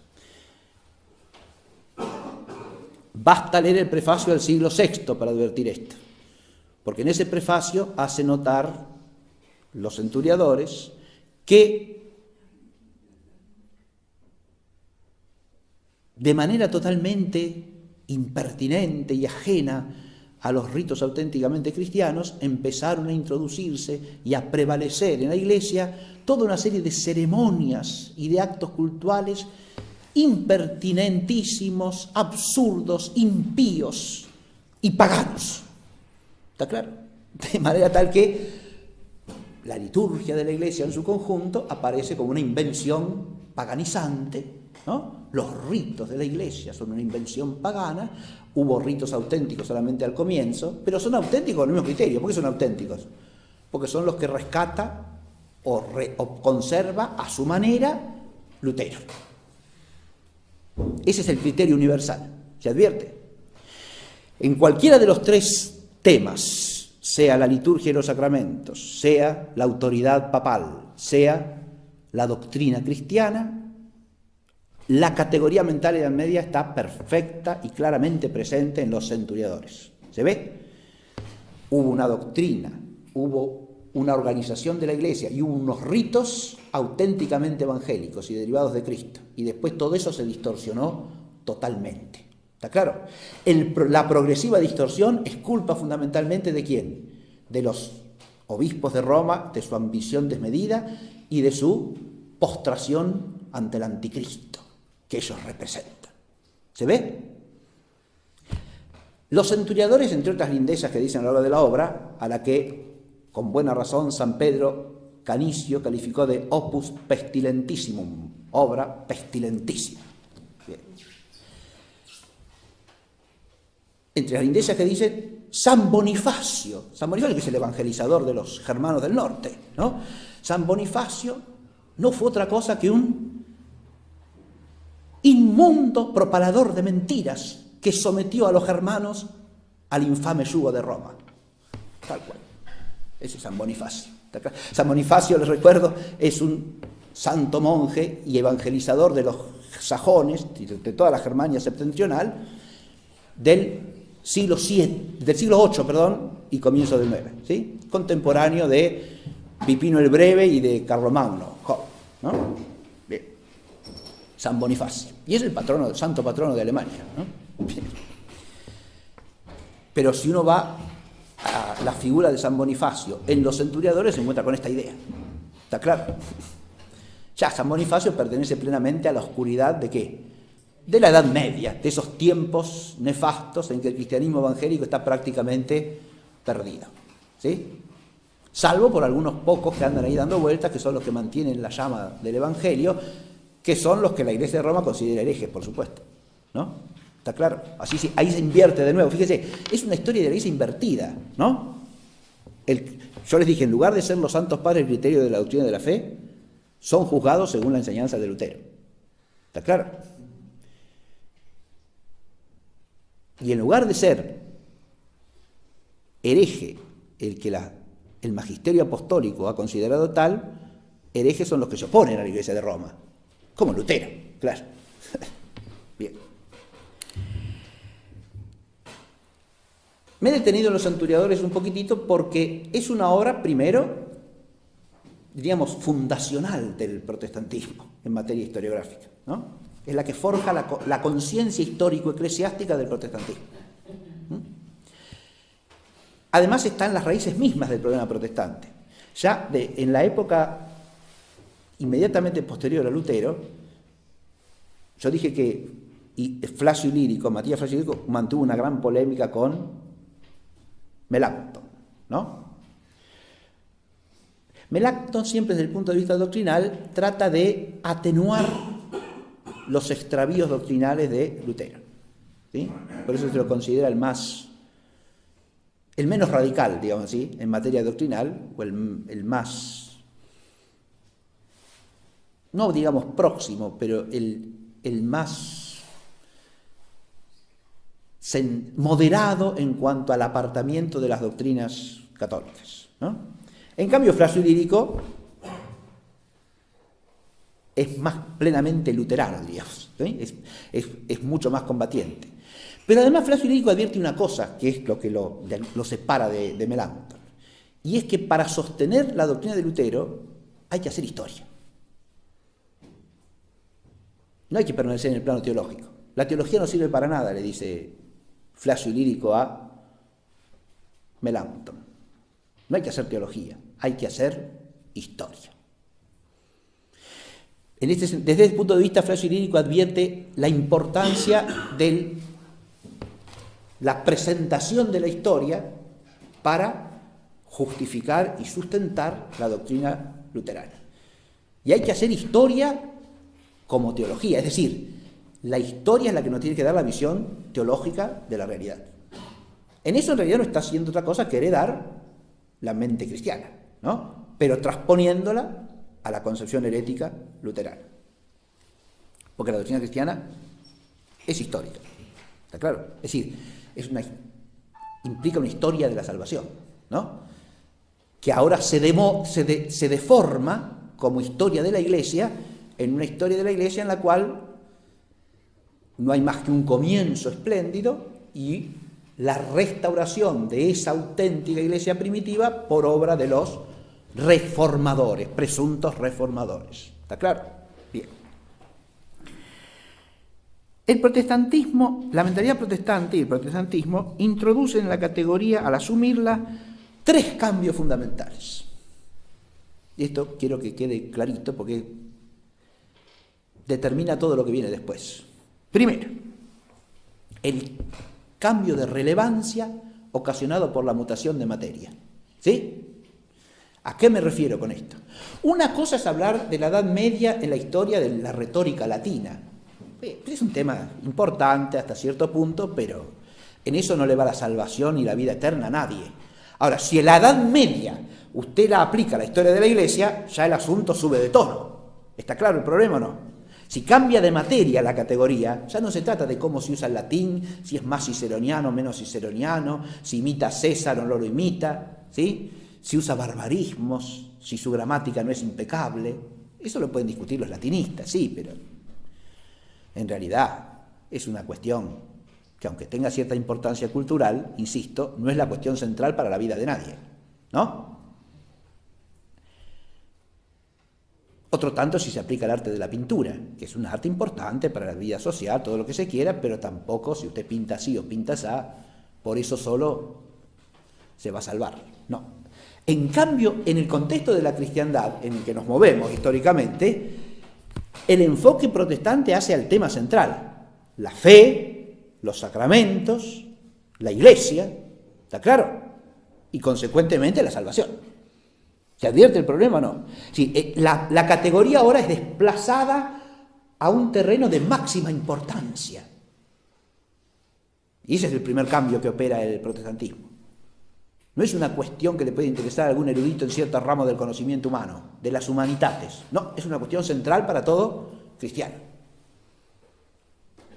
Basta leer el prefacio del siglo VI para advertir esto, porque en ese prefacio hace notar los centuriadores que de manera totalmente impertinente y ajena a los ritos auténticamente cristianos empezaron a introducirse y a prevalecer en la Iglesia toda una serie de ceremonias y de actos cultuales impertinentísimos, absurdos, impíos y paganos. ¿Está claro? De manera tal que la liturgia de la Iglesia en su conjunto aparece como una invención paganizante, ¿no? Los ritos de la Iglesia son una invención pagana. Hubo ritos auténticos solamente al comienzo, pero son auténticos con el mismo criterio. ¿Por qué son auténticos? Porque son los que rescata o conserva a su manera Lutero. Ese es el criterio universal, ¿se advierte? En cualquiera de los tres temas, sea la liturgia y los sacramentos, sea la autoridad papal, sea la doctrina cristiana, la categoría mental y de media está perfecta y claramente presente en los centuriadores. ¿Se ve? Hubo una doctrina, hubo una organización de la Iglesia y hubo unos ritos auténticamente evangélicos y derivados de Cristo. Y después todo eso se distorsionó totalmente. ¿Está claro? La progresiva distorsión es culpa fundamentalmente ¿de quién? De los obispos de Roma, de su ambición desmedida y de su postración ante el anticristo que ellos representan. ¿Se ve? Los centuriadores, entre otras lindezas que dicen a lo largo de la obra, a la que, con buena razón, San Pedro Canicio calificó de opus pestilentissimum, obra pestilentísima. Bien. Entre las lindezas que dice San Bonifacio, que es el evangelizador de los germanos del norte, ¿no? San Bonifacio no fue otra cosa que un inmundo propalador de mentiras que sometió a los germanos al infame yugo de Roma. Tal cual. Ese es San Bonifacio. San Bonifacio, les recuerdo, es un santo monje y evangelizador de los sajones, de toda la Germania septentrional, del siglo VIII, y comienzo del IX, ¿sí? Contemporáneo de Pipino el Breve y de Carlomagno, ¿no? Bien. San Bonifacio. Y es el santo patrono de Alemania, ¿no? Bien. Pero si uno va a la figura de San Bonifacio en los centuriadores, se encuentra con esta idea. ¿Está claro? Ya San Bonifacio pertenece plenamente a la oscuridad ¿de qué? De la Edad Media, de esos tiempos nefastos en que el cristianismo evangélico está prácticamente perdido, ¿sí? Salvo por algunos pocos que andan ahí dando vueltas, que son los que mantienen la llama del Evangelio, que son los que la Iglesia de Roma considera herejes, por supuesto, ¿no? ¿Está claro? Así, ahí se invierte de nuevo. Fíjese, es una historia de la Iglesia invertida, ¿no? Yo les dije, en lugar de ser los santos padres el criterio de la doctrina de la fe, son juzgados según la enseñanza de Lutero. ¿Está claro? Y en lugar de ser hereje el que el magisterio apostólico ha considerado tal, herejes son los que se oponen a la Iglesia de Roma, como Lutero, claro. Bien. Me he detenido en los centuriadores un poquitito porque es una obra, primero, diríamos, fundacional del protestantismo en materia historiográfica, ¿no? Es la que forja la conciencia histórico-eclesiástica del protestantismo. además está en las raíces mismas del problema protestante. Ya en la época inmediatamente posterior a Lutero, yo dije que Flacio Ilírico, Matías Flacio Ilírico, mantuvo una gran polémica con Melanchthon, ¿no? Melanchthon siempre desde el punto de vista doctrinal trata de atenuar los extravíos doctrinales de Lutero, ¿sí? Por eso se lo considera el menos radical, digamos así, en materia doctrinal, o el más, no digamos próximo, pero el más moderado en cuanto al apartamiento de las doctrinas católicas, ¿no? En cambio, Flacio Ilírico es más plenamente luterano, digamos, ¿sí? Es mucho más combatiente. Pero además Flacio Ilírico advierte una cosa, que es lo que lo separa de Melanchthon, y es que para sostener la doctrina de Lutero hay que hacer historia. No hay que permanecer en el plano teológico. La teología no sirve para nada, le dice Flacio Ilírico a Melanchthon. No hay que hacer teología, hay que hacer historia. Desde ese punto de vista, Flacio Ilírico advierte la importancia de la presentación de la historia para justificar y sustentar la doctrina luterana. Y hay que hacer historia como teología, es decir, la historia es la que nos tiene que dar la visión teológica de la realidad. En eso en realidad no está haciendo otra cosa que heredar la mente cristiana, ¿no? Pero transponiéndola a la concepción herética luterana. Porque la doctrina cristiana es histórica, ¿está claro? Es decir, implica una historia de la salvación, ¿no? Que ahora se deforma como historia de la Iglesia, en una historia de la Iglesia en la cual no hay más que un comienzo espléndido y la restauración de esa auténtica Iglesia primitiva por obra de los reformadores, presuntos reformadores. ¿Está claro? Bien. El protestantismo, la mentalidad protestante y el protestantismo introducen en la categoría, al asumirla, 3 cambios fundamentales. Y esto quiero que quede clarito porque determina todo lo que viene después. Primero, el cambio de relevancia ocasionado por la mutación de materia. ¿Sí? ¿A qué me refiero con esto? Una cosa es hablar de la Edad Media en la historia de la retórica latina. Es un tema importante hasta cierto punto, pero en eso no le va la salvación y la vida eterna a nadie. Ahora, si en la Edad Media usted la aplica a la historia de la Iglesia, ya el asunto sube de tono. ¿Está claro el problema o no? Si cambia de materia la categoría, ya no se trata de cómo se usa el latín, si es más ciceroniano o menos ciceroniano, si imita a César o no lo imita, ¿sí? Si usa barbarismos, si su gramática no es impecable. Eso lo pueden discutir los latinistas, sí, pero en realidad es una cuestión que, aunque tenga cierta importancia cultural, insisto, no es la cuestión central para la vida de nadie, ¿no? Otro tanto si se aplica al arte de la pintura, que es un arte importante para la vida social, todo lo que se quiera, pero tampoco si usted pinta así o pinta así, por eso solo se va a salvar. No. En cambio, en el contexto de la cristiandad en el que nos movemos históricamente, el enfoque protestante hace al tema central: la fe, los sacramentos, la Iglesia, ¿está claro? Y consecuentemente la salvación. ¿Se advierte el problema o no? Sí, la categoría ahora es desplazada a un terreno de máxima importancia. Y ese es el primer cambio que opera el protestantismo. No es una cuestión que le puede interesar a algún erudito en cierto ramo del conocimiento humano, de las humanitates. No, es una cuestión central para todo cristiano.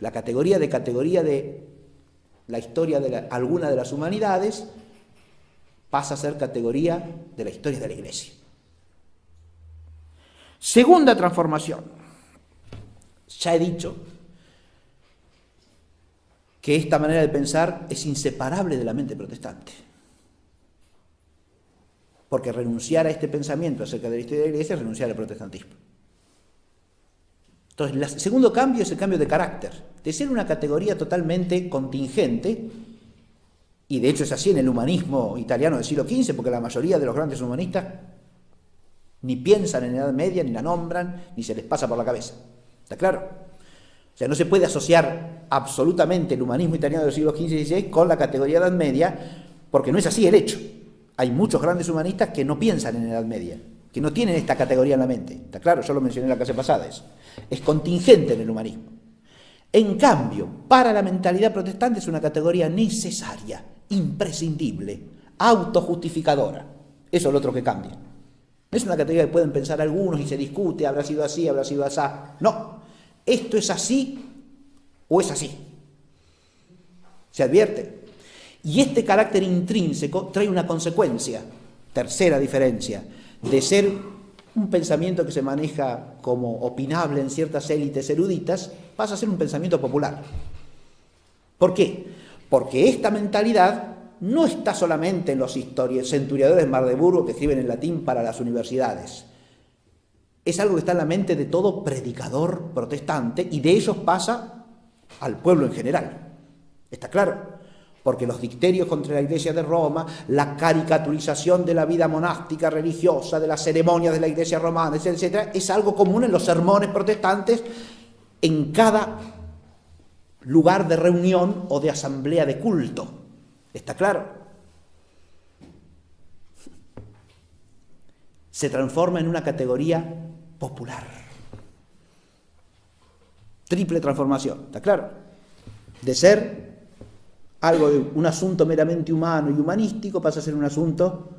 La categoría de la historia de alguna de las humanidades pasa a ser categoría de la historia de la Iglesia. Segunda transformación. Ya he dicho que esta manera de pensar es inseparable de la mente protestante. Porque renunciar a este pensamiento acerca de la historia de la Iglesia es renunciar al protestantismo. Entonces, el segundo cambio es el cambio de carácter. De ser una categoría totalmente contingente, Y de hecho es así en el humanismo italiano del siglo XV, porque la mayoría de los grandes humanistas ni piensan en la Edad Media, ni la nombran, ni se les pasa por la cabeza. ¿Está claro? O sea, no se puede asociar absolutamente el humanismo italiano del siglo XV y XVI con la categoría Edad Media, porque no es así el hecho. Hay muchos grandes humanistas que no piensan en la Edad Media, que no tienen esta categoría en la mente. ¿Está claro? Yo lo mencioné en la clase pasada eso. Es contingente en el humanismo. En cambio, para la mentalidad protestante es una categoría necesaria, imprescindible, autojustificadora. Eso es lo otro que cambia. No es una categoría que pueden pensar algunos y se discute, habrá sido así, habrá sido así. No, esto es así o es así. ¿Se advierte? Y este carácter intrínseco trae una consecuencia, tercera diferencia, de ser un pensamiento que se maneja como opinable en ciertas élites eruditas, pasa a ser un pensamiento popular. ¿Por qué? Porque esta mentalidad no está solamente en los centuriadores de Magdeburgo que escriben en latín para las universidades. Es algo que está en la mente de todo predicador protestante y de ellos pasa al pueblo en general. ¿Está claro? Porque los dicterios contra la Iglesia de Roma, la caricaturización de la vida monástica religiosa, de las ceremonias de la Iglesia romana, etcétera, es algo común en los sermones protestantes en cada lugar de reunión o de asamblea de culto. ¿Está claro? Se transforma en una categoría popular. Triple transformación, ¿está claro? De ser algo de un asunto meramente humano y humanístico pasa a ser un asunto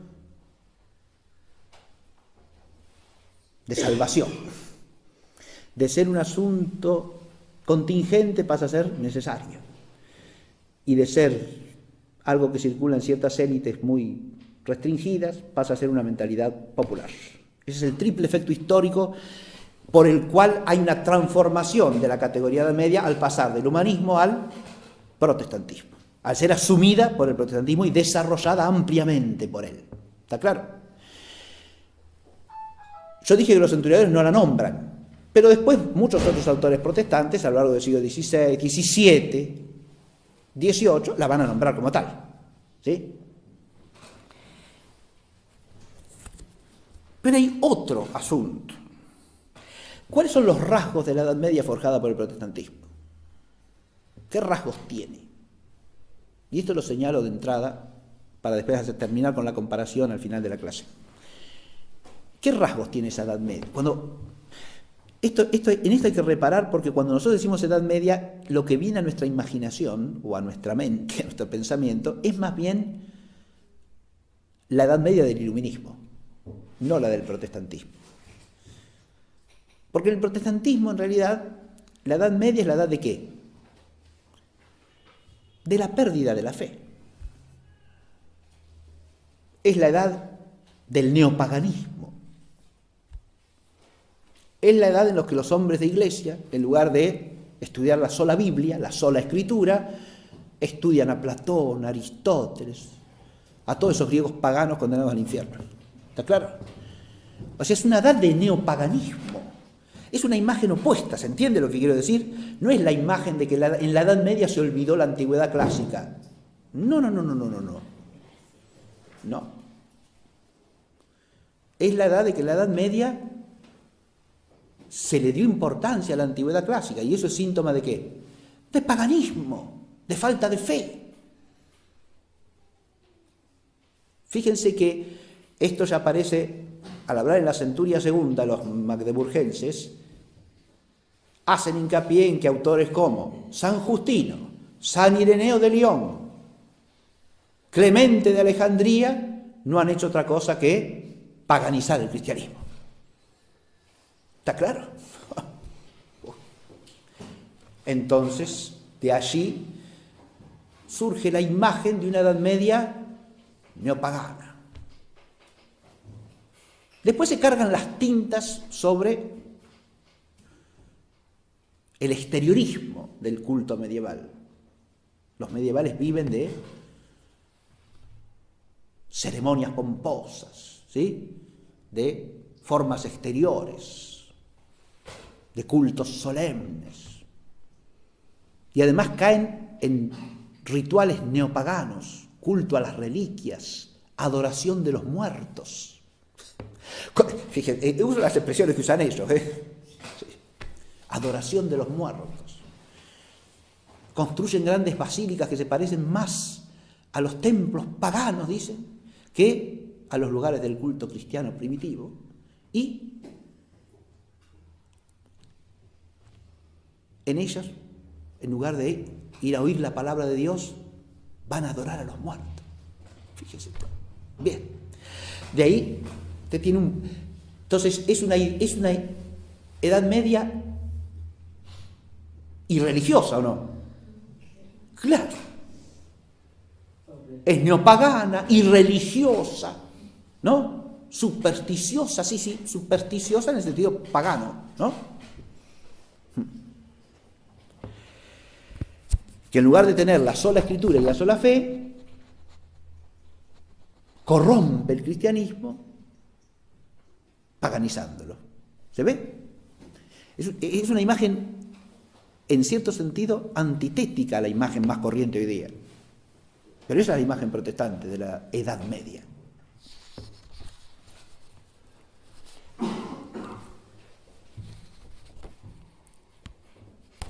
de salvación. De ser un asunto contingente pasa a ser necesario. Y de ser algo que circula en ciertas élites muy restringidas pasa a ser una mentalidad popular. Ese es el triple efecto histórico por el cual hay una transformación de la categoría Edad Media al pasar del humanismo al protestantismo, al ser asumida por el protestantismo y desarrollada ampliamente por él. ¿Está claro? Yo dije que los centuriadores no la nombran, pero después muchos otros autores protestantes a lo largo del siglo XVI, XVII, XVIII la van a nombrar como tal. ¿Sí? Pero hay otro asunto. ¿Cuáles son los rasgos de la Edad Media forjada por el protestantismo? ¿Qué rasgos tiene? Y esto lo señalo de entrada para después terminar con la comparación al final de la clase. ¿Qué rasgos tiene esa Edad Media? En esto hay que reparar porque cuando nosotros decimos Edad Media, lo que viene a nuestra imaginación o a nuestra mente, a nuestro pensamiento, es más bien la Edad Media del Iluminismo, no la del protestantismo. Porque el protestantismo, en realidad, la Edad Media es la edad de ¿qué? De la pérdida de la fe. Es la edad del neopaganismo. Es la edad en la que los hombres de iglesia, en lugar de estudiar la sola Biblia, la sola Escritura, estudian a Platón, a Aristóteles, a todos esos griegos paganos condenados al infierno. ¿Está claro? O sea, es una edad de neopaganismo. Es una imagen opuesta, ¿se entiende lo que quiero decir? No es la imagen de que en la Edad Media se olvidó la antigüedad clásica. No. No. Es la edad de que en la Edad Media se le dio importancia a la antigüedad clásica. ¿Y eso es síntoma de qué? De paganismo, de falta de fe. Fíjense que esto ya aparece al hablar en la Centuria Segunda, los magdeburgenses hacen hincapié en que autores como San Justino, San Ireneo de León, Clemente de Alejandría no han hecho otra cosa que paganizar el cristianismo. ¿Está claro? Entonces, de allí surge la imagen de una Edad Media neopagana. Después se cargan las tintas sobre el exteriorismo del culto medieval. Los medievales viven de ceremonias pomposas, ¿sí? De formas exteriores, de cultos solemnes. Y además caen en rituales neopaganos, culto a las reliquias, adoración de los muertos. Fíjense, uso las expresiones que usan ellos, sí. Adoración de los muertos. Construyen grandes basílicas que se parecen más a los templos paganos, dicen, que a los lugares del culto cristiano primitivo. Y en ellas, en lugar de ir a oír la palabra de Dios, van a adorar a los muertos. Fíjese. Bien. De ahí usted tiene un... Entonces, es una Edad Media irreligiosa, ¿o no? Claro. Es neopagana, irreligiosa, ¿no? Supersticiosa, sí, supersticiosa en el sentido pagano, ¿no? Que en lugar de tener la sola escritura y la sola fe, corrompe el cristianismo paganizándolo. ¿Se ve? Es una imagen, en cierto sentido, antitética a la imagen más corriente hoy día. Pero esa es la imagen protestante de la Edad Media.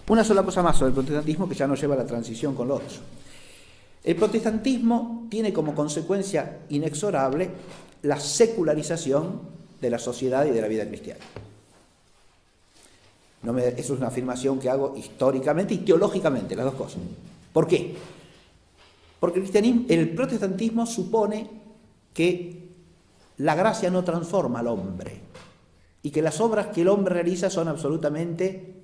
Una sola cosa más sobre el protestantismo que ya nos lleva a la transición con lo otro. El protestantismo tiene como consecuencia inexorable la secularización de la sociedad y de la vida cristiana. Eso es una afirmación que hago históricamente y teológicamente, las dos cosas. ¿Por qué? Porque el protestantismo supone que la gracia no transforma al hombre y que las obras que el hombre realiza son absolutamente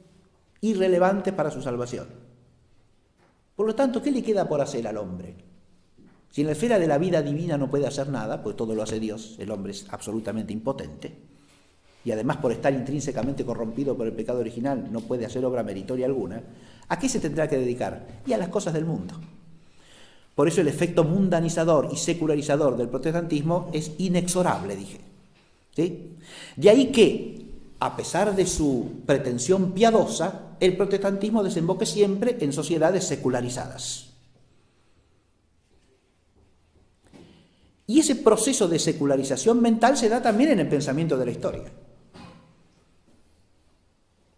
irrelevantes para su salvación. Por lo tanto, ¿qué le queda por hacer al hombre? Si en la esfera de la vida divina no puede hacer nada, pues todo lo hace Dios, el hombre es absolutamente impotente, y además por estar intrínsecamente corrompido por el pecado original no puede hacer obra meritoria alguna, ¿a qué se tendrá que dedicar? Y a las cosas del mundo. Por eso el efecto mundanizador y secularizador del protestantismo es inexorable, dije. ¿Sí? De ahí que, a pesar de su pretensión piadosa, el protestantismo desemboque siempre en sociedades secularizadas. Y ese proceso de secularización mental se da también en el pensamiento de la historia.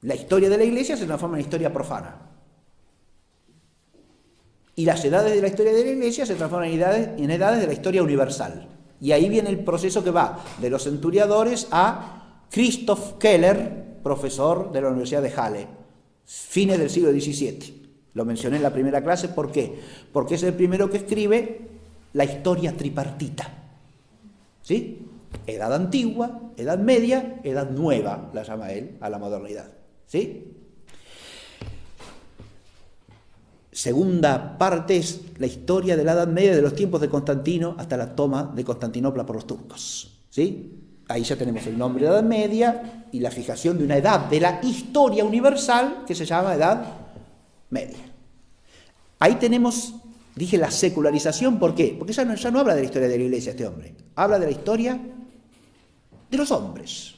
La historia de la Iglesia se transforma en historia profana. Y las edades de la historia de la Iglesia se transforman en edades de la historia universal. Y ahí viene el proceso que va de los centuriadores a Christoph Keller, profesor de la Universidad de Halle, fines del siglo XVII. Lo mencioné en la primera clase, ¿por qué? Porque es el primero que escribe la historia tripartita. ¿Sí? Edad antigua, edad media, edad nueva, la llama él, a la modernidad. ¿Sí? Segunda parte es la historia de la Edad Media, de los tiempos de Constantino hasta la toma de Constantinopla por los turcos. ¿Sí? Ahí ya tenemos el nombre de Edad Media y la fijación de una edad de la historia universal que se llama Edad Media. Ahí tenemos, dije, la secularización. ¿Por qué? Porque ya no habla de la historia de la Iglesia este hombre. Habla de la historia de los hombres.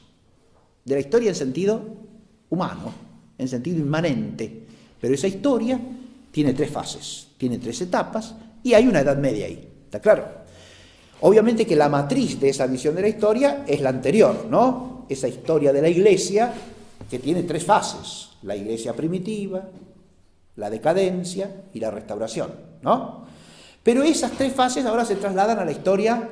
De la historia en sentido humano, en sentido inmanente. Pero esa historia tiene tres fases, tiene tres etapas y hay una Edad Media ahí. ¿Está claro? Obviamente que la matriz de esa visión de la historia es la anterior, ¿no? Esa historia de la Iglesia que tiene tres fases. La Iglesia primitiva, la decadencia y la restauración, ¿no? Pero esas tres fases ahora se trasladan a la historia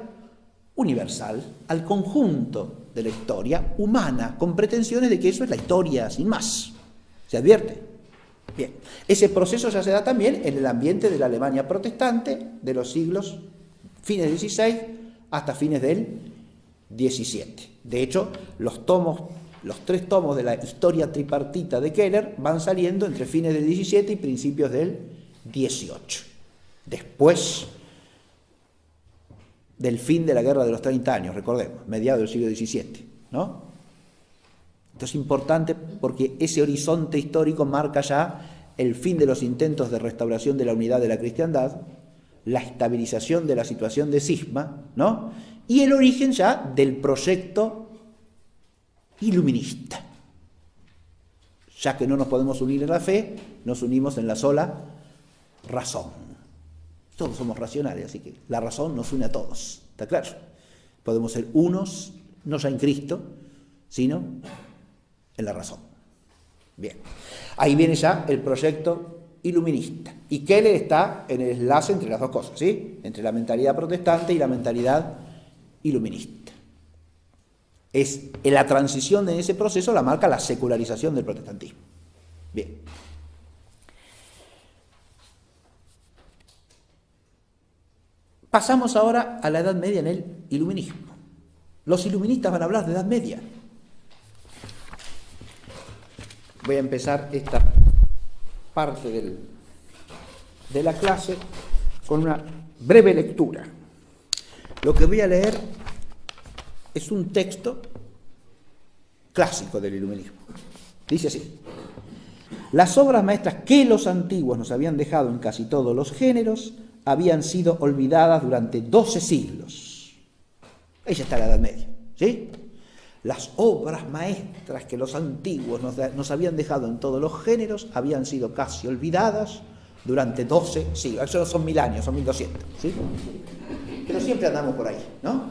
universal, al conjunto de la historia humana, con pretensiones de que eso es la historia sin más. ¿Se advierte? Bien, ese proceso ya se da también en el ambiente de la Alemania protestante de los siglos fines del XVI hasta fines del XVII. De hecho, los tres tomos de la historia tripartita de Keller van saliendo entre fines del XVII y principios del XVIII. Después del fin de la Guerra de los 30 años, recordemos, mediados del siglo XVII, ¿no? Esto es importante porque ese horizonte histórico marca ya el fin de los intentos de restauración de la unidad de la cristiandad, la estabilización de la situación de cisma, ¿no? Y el origen ya del proyecto iluminista. Ya que no nos podemos unir en la fe, nos unimos en la sola razón. Todos somos racionales, así que la razón nos une a todos, ¿está claro? Podemos ser unos, no ya en Cristo, sino en la razón. Bien, ahí viene ya el proyecto iluminista. Y Keller está en el enlace entre las dos cosas, ¿sí? Entre la mentalidad protestante y la mentalidad iluminista. Es en la transición de ese proceso la marca la secularización del protestantismo. Bien. Pasamos ahora a la Edad Media en el iluminismo. Los iluministas van a hablar de Edad Media. Voy a empezar esta parte de la clase con una breve lectura. Lo que voy a leer es un texto clásico del iluminismo. Dice así: las obras maestras que los antiguos nos habían dejado en casi todos los géneros habían sido olvidadas durante 12 siglos. Ahí ya está la Edad Media, ¿sí? Las obras maestras que los antiguos nos habían dejado en todos los géneros habían sido casi olvidadas durante 12 siglos. Eso no son 1000 años, son 1200, ¿sí? Pero siempre andamos por ahí, ¿no?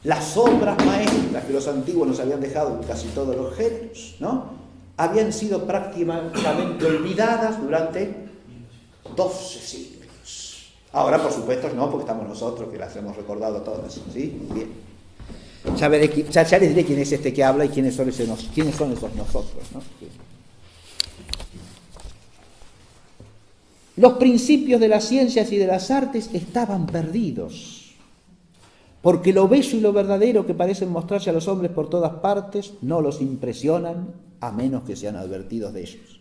Las obras maestras que los antiguos nos habían dejado en casi todos los géneros, ¿no?, habían sido prácticamente olvidadas durante 12 siglos. Ahora, por supuesto, no, porque estamos nosotros que las hemos recordado todas, ¿sí? Bien. Ya les diré quién es este que habla y quiénes son esos nosotros, ¿no? Los principios de las ciencias y de las artes estaban perdidos, porque lo bello y lo verdadero que parecen mostrarse a los hombres por todas partes no los impresionan a menos que sean advertidos de ellos.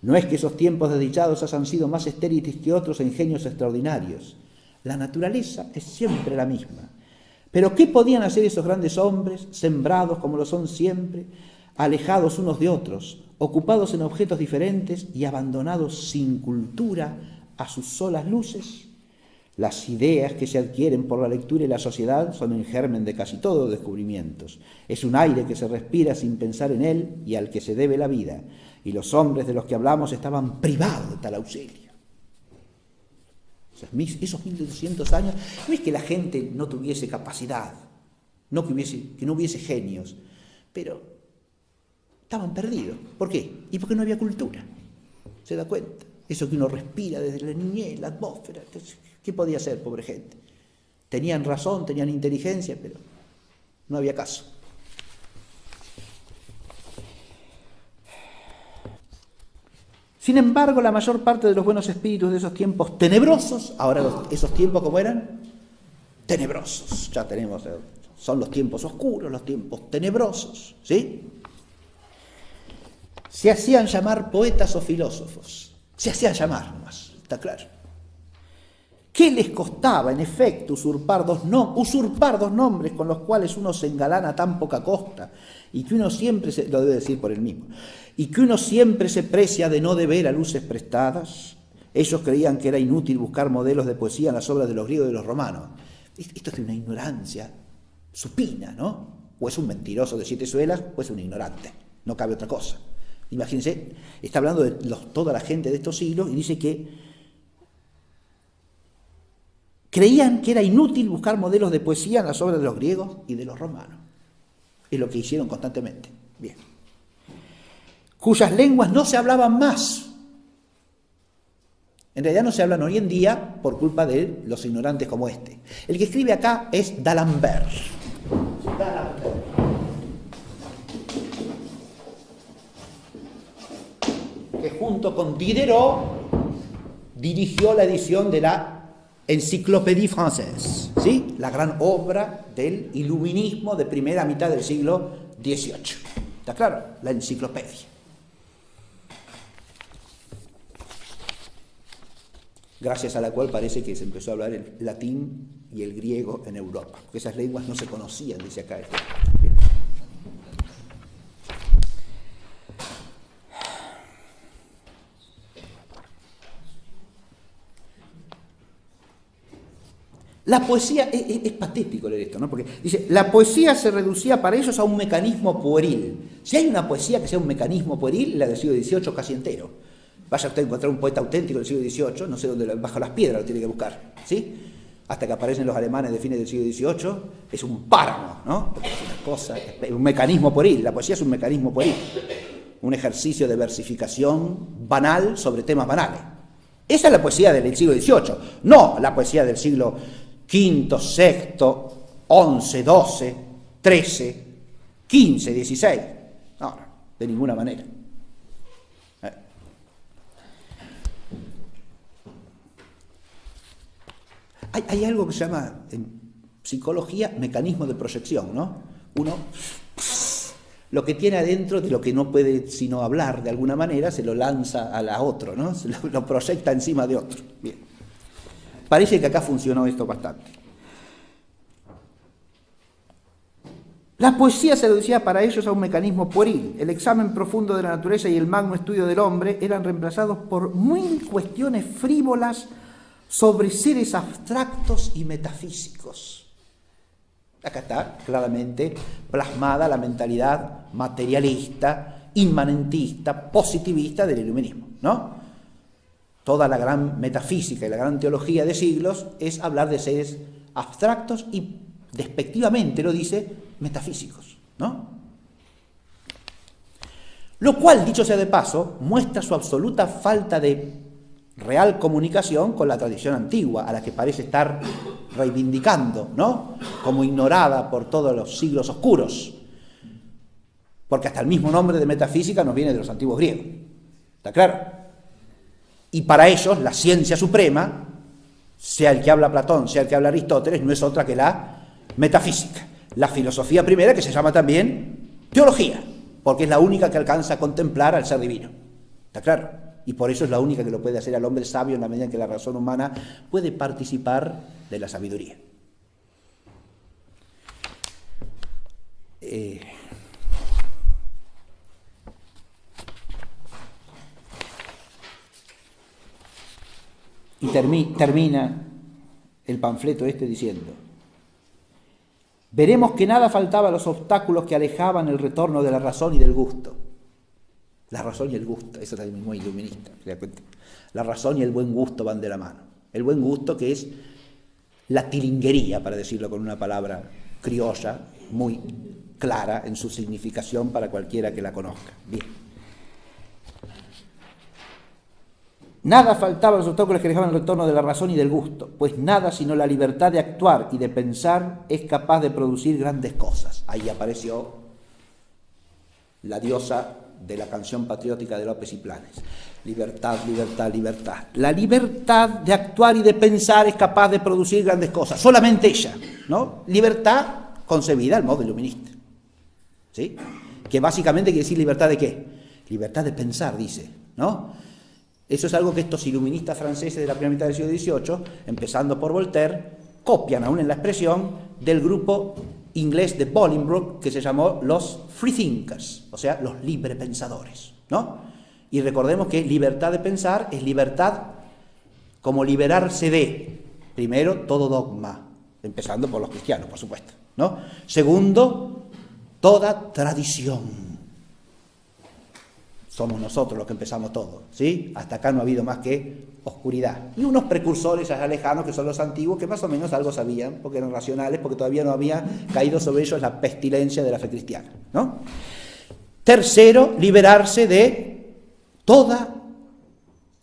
No es que esos tiempos desdichados hayan sido más estériles que otros ingenios extraordinarios. La naturaleza es siempre la misma. Pero ¿qué podían hacer esos grandes hombres, sembrados como lo son siempre, alejados unos de otros, ocupados en objetos diferentes y abandonados sin cultura a sus solas luces? Las ideas que se adquieren por la lectura y la sociedad son el germen de casi todos los descubrimientos. Es un aire que se respira sin pensar en él y al que se debe la vida. Y los hombres de los que hablamos estaban privados de tal auxilio. Esos 1200 años, no es que la gente no tuviese capacidad, que no hubiese genios, pero estaban perdidos. ¿Por qué? Y porque no había cultura. ¿Se da cuenta? Eso que uno respira desde la niñez, la atmósfera. ¿Qué podía hacer, pobre gente? Tenían razón, tenían inteligencia, pero no había caso. Sin embargo, la mayor parte de los buenos espíritus de esos tiempos tenebrosos, ahora esos tiempos, ¿cómo eran? Tenebrosos. Ya tenemos, son los tiempos oscuros, los tiempos tenebrosos, ¿sí? Se hacían llamar poetas o filósofos. Se hacían llamar nomás, está claro. ¿Qué les costaba, en efecto, usurpar dos nombres con los cuales uno se engalana a tan poca costa y que uno siempre lo debe decir por él mismo, y que uno siempre se precia de no deber a luces prestadas? Ellos creían que era inútil buscar modelos de poesía en las obras de los griegos y de los romanos. Esto es de una ignorancia supina, ¿no? O es un mentiroso de 7 suelas o es un ignorante, no cabe otra cosa. Imagínense, está hablando de toda la gente de estos siglos y dice que creían que era inútil buscar modelos de poesía en las obras de los griegos y de los romanos. Es lo que hicieron constantemente. Bien. Cuyas lenguas no se hablaban más. En realidad no se hablan hoy en día por culpa de los ignorantes como este. El que escribe acá es D'Alembert. Que junto con Diderot dirigió la edición de la Encyclopédie Française, ¿sí? La gran obra del iluminismo de primera mitad del siglo XVIII. ¿Está claro? La enciclopedia. Gracias a la cual parece que se empezó a hablar el latín y el griego en Europa, porque esas lenguas no se conocían, dice acá. Bien. La poesía, es patético leer esto, ¿no? Porque dice, la poesía se reducía para ellos a un mecanismo pueril. Si hay una poesía que sea un mecanismo pueril, la del siglo XVIII casi entero. Vaya usted a encontrar un poeta auténtico del siglo XVIII, no sé dónde, bajo las piedras lo tiene que buscar, ¿sí? Hasta que aparecen los alemanes de fines del siglo XVIII, es un páramo, ¿no? Porque es una cosa, es un mecanismo pueril, la poesía es un mecanismo pueril, un ejercicio de versificación banal sobre temas banales. Esa es la poesía del siglo XVIII, no la poesía del siglo V, VI, XI, XII, XIII, XV, XVI. No, de ninguna manera. Hay algo que se llama en psicología mecanismo de proyección, ¿no? Uno lo que tiene adentro de lo que no puede sino hablar de alguna manera se lo lanza a la otro, ¿no? Se lo proyecta encima de otro. Bien. Parece que acá funcionó esto bastante. La poesía se reducía para ellos a un mecanismo pueril. El examen profundo de la naturaleza y el magno estudio del hombre eran reemplazados por mil cuestiones frívolas sobre seres abstractos y metafísicos. Acá está claramente plasmada la mentalidad materialista, inmanentista, positivista del iluminismo, ¿no? Toda la gran metafísica y la gran teología de siglos es hablar de seres abstractos y, despectivamente lo dice, metafísicos, ¿no? Lo cual, dicho sea de paso, muestra su absoluta falta de real comunicación con la tradición antigua, a la que parece estar reivindicando, ¿no? Como ignorada por todos los siglos oscuros, porque hasta el mismo nombre de metafísica nos viene de los antiguos griegos, ¿está claro? Y para ellos la ciencia suprema, sea el que habla Platón, sea el que habla Aristóteles, no es otra que la metafísica, la filosofía primera, que se llama también teología, porque es la única que alcanza a contemplar al ser divino, ¿está claro? Y por eso es la única que lo puede hacer al hombre sabio en la medida en que la razón humana puede participar de la sabiduría. Y termina el panfleto este diciendo: veremos que nada faltaba a los obstáculos que alejaban el retorno de la razón y del gusto. La razón y el gusto, eso también es muy iluminista, ¿se da cuenta? La razón y el buen gusto van de la mano. El buen gusto, que es la tilinguería, para decirlo con una palabra criolla, muy clara en su significación para cualquiera que la conozca. Bien. Nada faltaba a los obstáculos que alejaban el retorno de la razón y del gusto, pues nada sino la libertad de actuar y de pensar es capaz de producir grandes cosas. Ahí apareció la diosa de la canción patriótica de López y Planes. Libertad, libertad, libertad. La libertad de actuar y de pensar es capaz de producir grandes cosas. Solamente ella, ¿no? Libertad concebida al modo iluminista, ¿sí? Que básicamente quiere decir libertad de ¿qué? Libertad de pensar, dice, ¿no? Eso es algo que estos iluministas franceses de la primera mitad del siglo XVIII, empezando por Voltaire, copian aún en la expresión del grupo inglés de Bolingbroke, que se llamó los freethinkers, o sea, los librepensadores, ¿no? Y recordemos que libertad de pensar es libertad como liberarse de, primero, todo dogma, empezando por los cristianos, por supuesto, ¿no? Segundo, toda tradición. Somos nosotros los que empezamos todo, ¿sí? Hasta acá no ha habido más que oscuridad. Y unos precursores allá lejanos, que son los antiguos, que más o menos algo sabían, porque eran racionales, porque todavía no había caído sobre ellos la pestilencia de la fe cristiana, ¿no? Tercero, liberarse de toda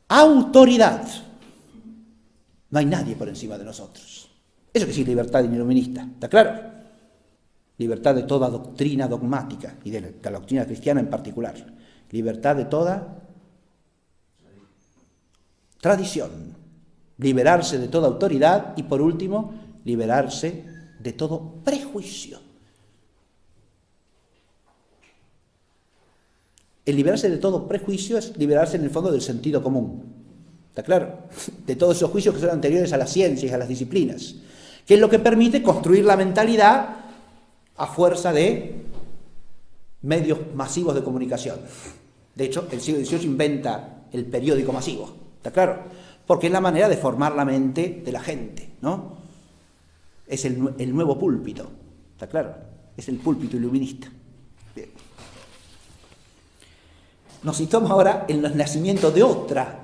autoridad. No hay nadie por encima de nosotros. Eso que sí, libertad iluminista, ¿está claro? Libertad de toda doctrina dogmática, y de la doctrina cristiana en particular. Libertad de toda tradición, liberarse de toda autoridad y, por último, liberarse de todo prejuicio. El liberarse de todo prejuicio es liberarse en el fondo del sentido común, ¿está claro? De todos esos juicios que son anteriores a las ciencias y a las disciplinas, que es lo que permite construir la mentalidad a fuerza de medios masivos de comunicación. De hecho, el siglo XVIII inventa el periódico masivo, ¿está claro? Porque es la manera de formar la mente de la gente, ¿no? Es el nuevo púlpito, ¿está claro? Es el púlpito iluminista. Bien. nos situamos ahora en el nacimiento de otra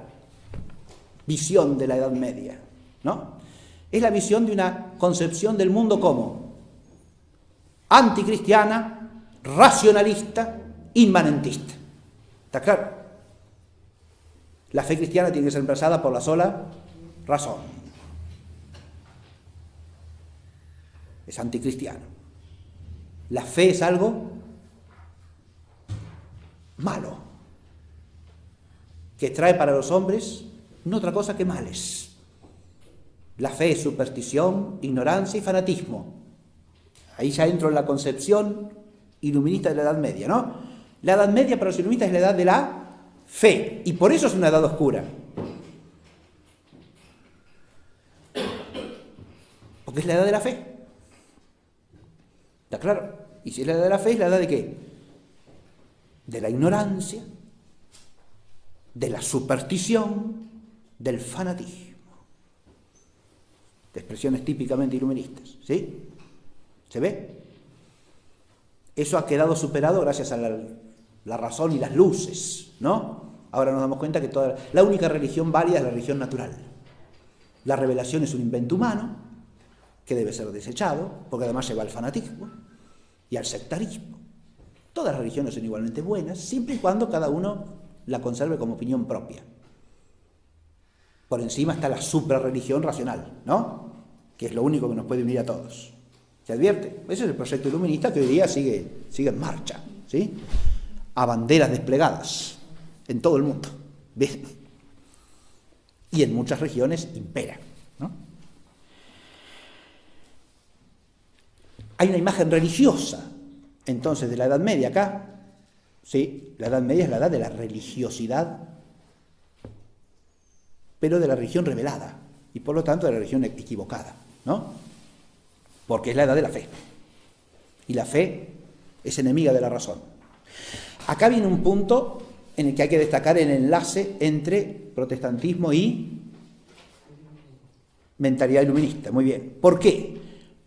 visión de la Edad Media, ¿no? Es la visión de una concepción del mundo como anticristiana, racionalista, inmanentista. ¿Está claro? La fe cristiana tiene que ser reemplazada por la sola razón. Es anticristiano. La fe es algo malo, que trae para los hombres no otra cosa que males. La fe es superstición, ignorancia y fanatismo. Ahí ya entro en la concepción iluminista de la Edad Media, ¿no? La Edad Media para los iluministas es la edad de la fe, y por eso es una edad oscura. Porque es la edad de la fe. ¿Está claro? Y si es la edad de la fe, ¿es la edad de qué? De la ignorancia, de la superstición, del fanatismo. De expresiones típicamente iluministas, ¿sí? ¿Se ve? Eso ha quedado superado gracias a la razón y las luces, ¿no? Ahora nos damos cuenta que la única religión válida es la religión natural. La revelación es un invento humano que debe ser desechado, porque además lleva al fanatismo y al sectarismo. Todas las religiones son igualmente buenas, siempre y cuando cada uno la conserve como opinión propia. Por encima está la suprarreligión racional, ¿no? Que es lo único que nos puede unir a todos. ¿Se advierte? Ese es el proyecto iluminista que hoy día sigue en marcha, ¿sí? A banderas desplegadas en todo el mundo. ¿Ves? Y en muchas regiones impera, ¿no? Hay una imagen religiosa, entonces, de la Edad Media acá. Sí, la Edad Media es la edad de la religiosidad, pero de la religión revelada, y por lo tanto de la religión equivocada, ¿no? Porque es la edad de la fe. Y la fe es enemiga de la razón. Acá viene un punto en el que hay que destacar el enlace entre protestantismo y mentalidad iluminista. Muy bien. ¿Por qué?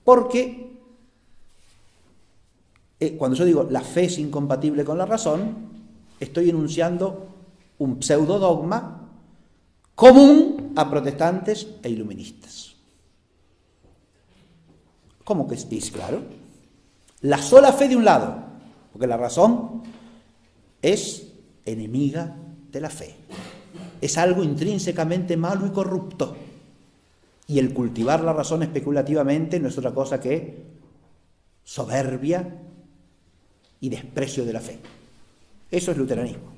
Porque cuando yo digo la fe es incompatible con la razón, estoy enunciando un pseudodogma común a protestantes e iluministas. ¿Cómo que es? Claro. La sola fe de un lado, porque la razón es enemiga de la fe. Es algo intrínsecamente malo y corrupto. Y el cultivar la razón especulativamente no es otra cosa que soberbia y desprecio de la fe. Eso es luteranismo.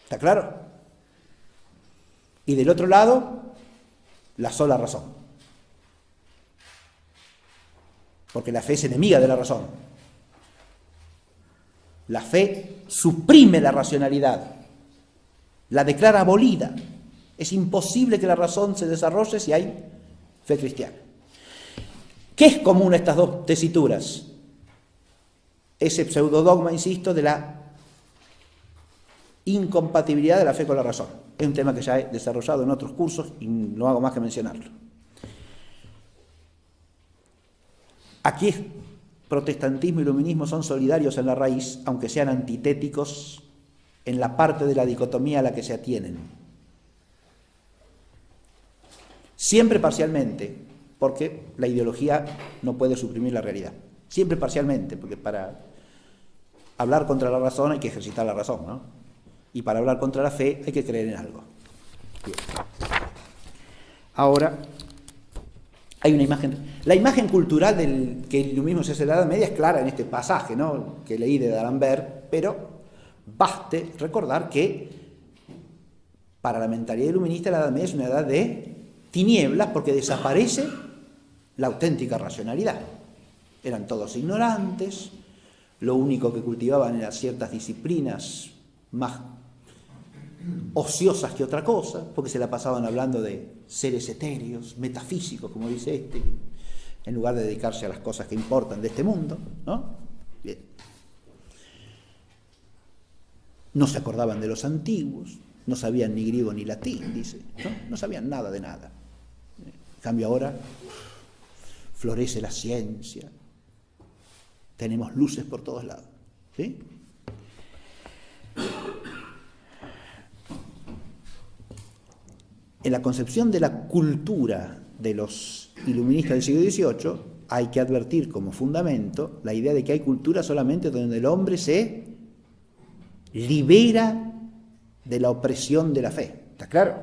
¿Está claro? Y del otro lado, la sola razón. Porque la fe es enemiga de la razón. La fe suprime la racionalidad, la declara abolida. Es imposible que la razón se desarrolle si hay fe cristiana. ¿Qué es común a estas dos tesituras? Ese pseudodogma, insisto, de la incompatibilidad de la fe con la razón. Es un tema que ya he desarrollado en otros cursos y no hago más que mencionarlo. Aquí protestantismo y iluminismo son solidarios en la raíz, aunque sean antitéticos en la parte de la dicotomía a la que se atienen. Siempre parcialmente, porque la ideología no puede suprimir la realidad. Siempre parcialmente, porque para hablar contra la razón hay que ejercitar la razón, ¿no? Y para hablar contra la fe hay que creer en algo. Bien. Ahora, hay una imagen. La imagen cultural que el iluminismo se hace en la Edad Media es clara en este pasaje, ¿no?, que leí de D'Alembert, pero baste recordar que para la mentalidad iluminista la Edad Media es una edad de tinieblas porque desaparece la auténtica racionalidad. Eran todos ignorantes, lo único que cultivaban eran ciertas disciplinas más ociosas que otra cosa, porque se la pasaban hablando de seres etéreos, metafísicos, como dice este, en lugar de dedicarse a las cosas que importan de este mundo, ¿no? Bien. No se acordaban de los antiguos, no sabían ni griego ni latín, dice, ¿no? No sabían nada de nada. En cambio ahora florece la ciencia, tenemos luces por todos lados, ¿sí? en la concepción de la cultura de los iluministas del siglo XVIII hay que advertir como fundamento la idea de que hay cultura solamente donde el hombre se libera de la opresión de la fe. ¿Está claro?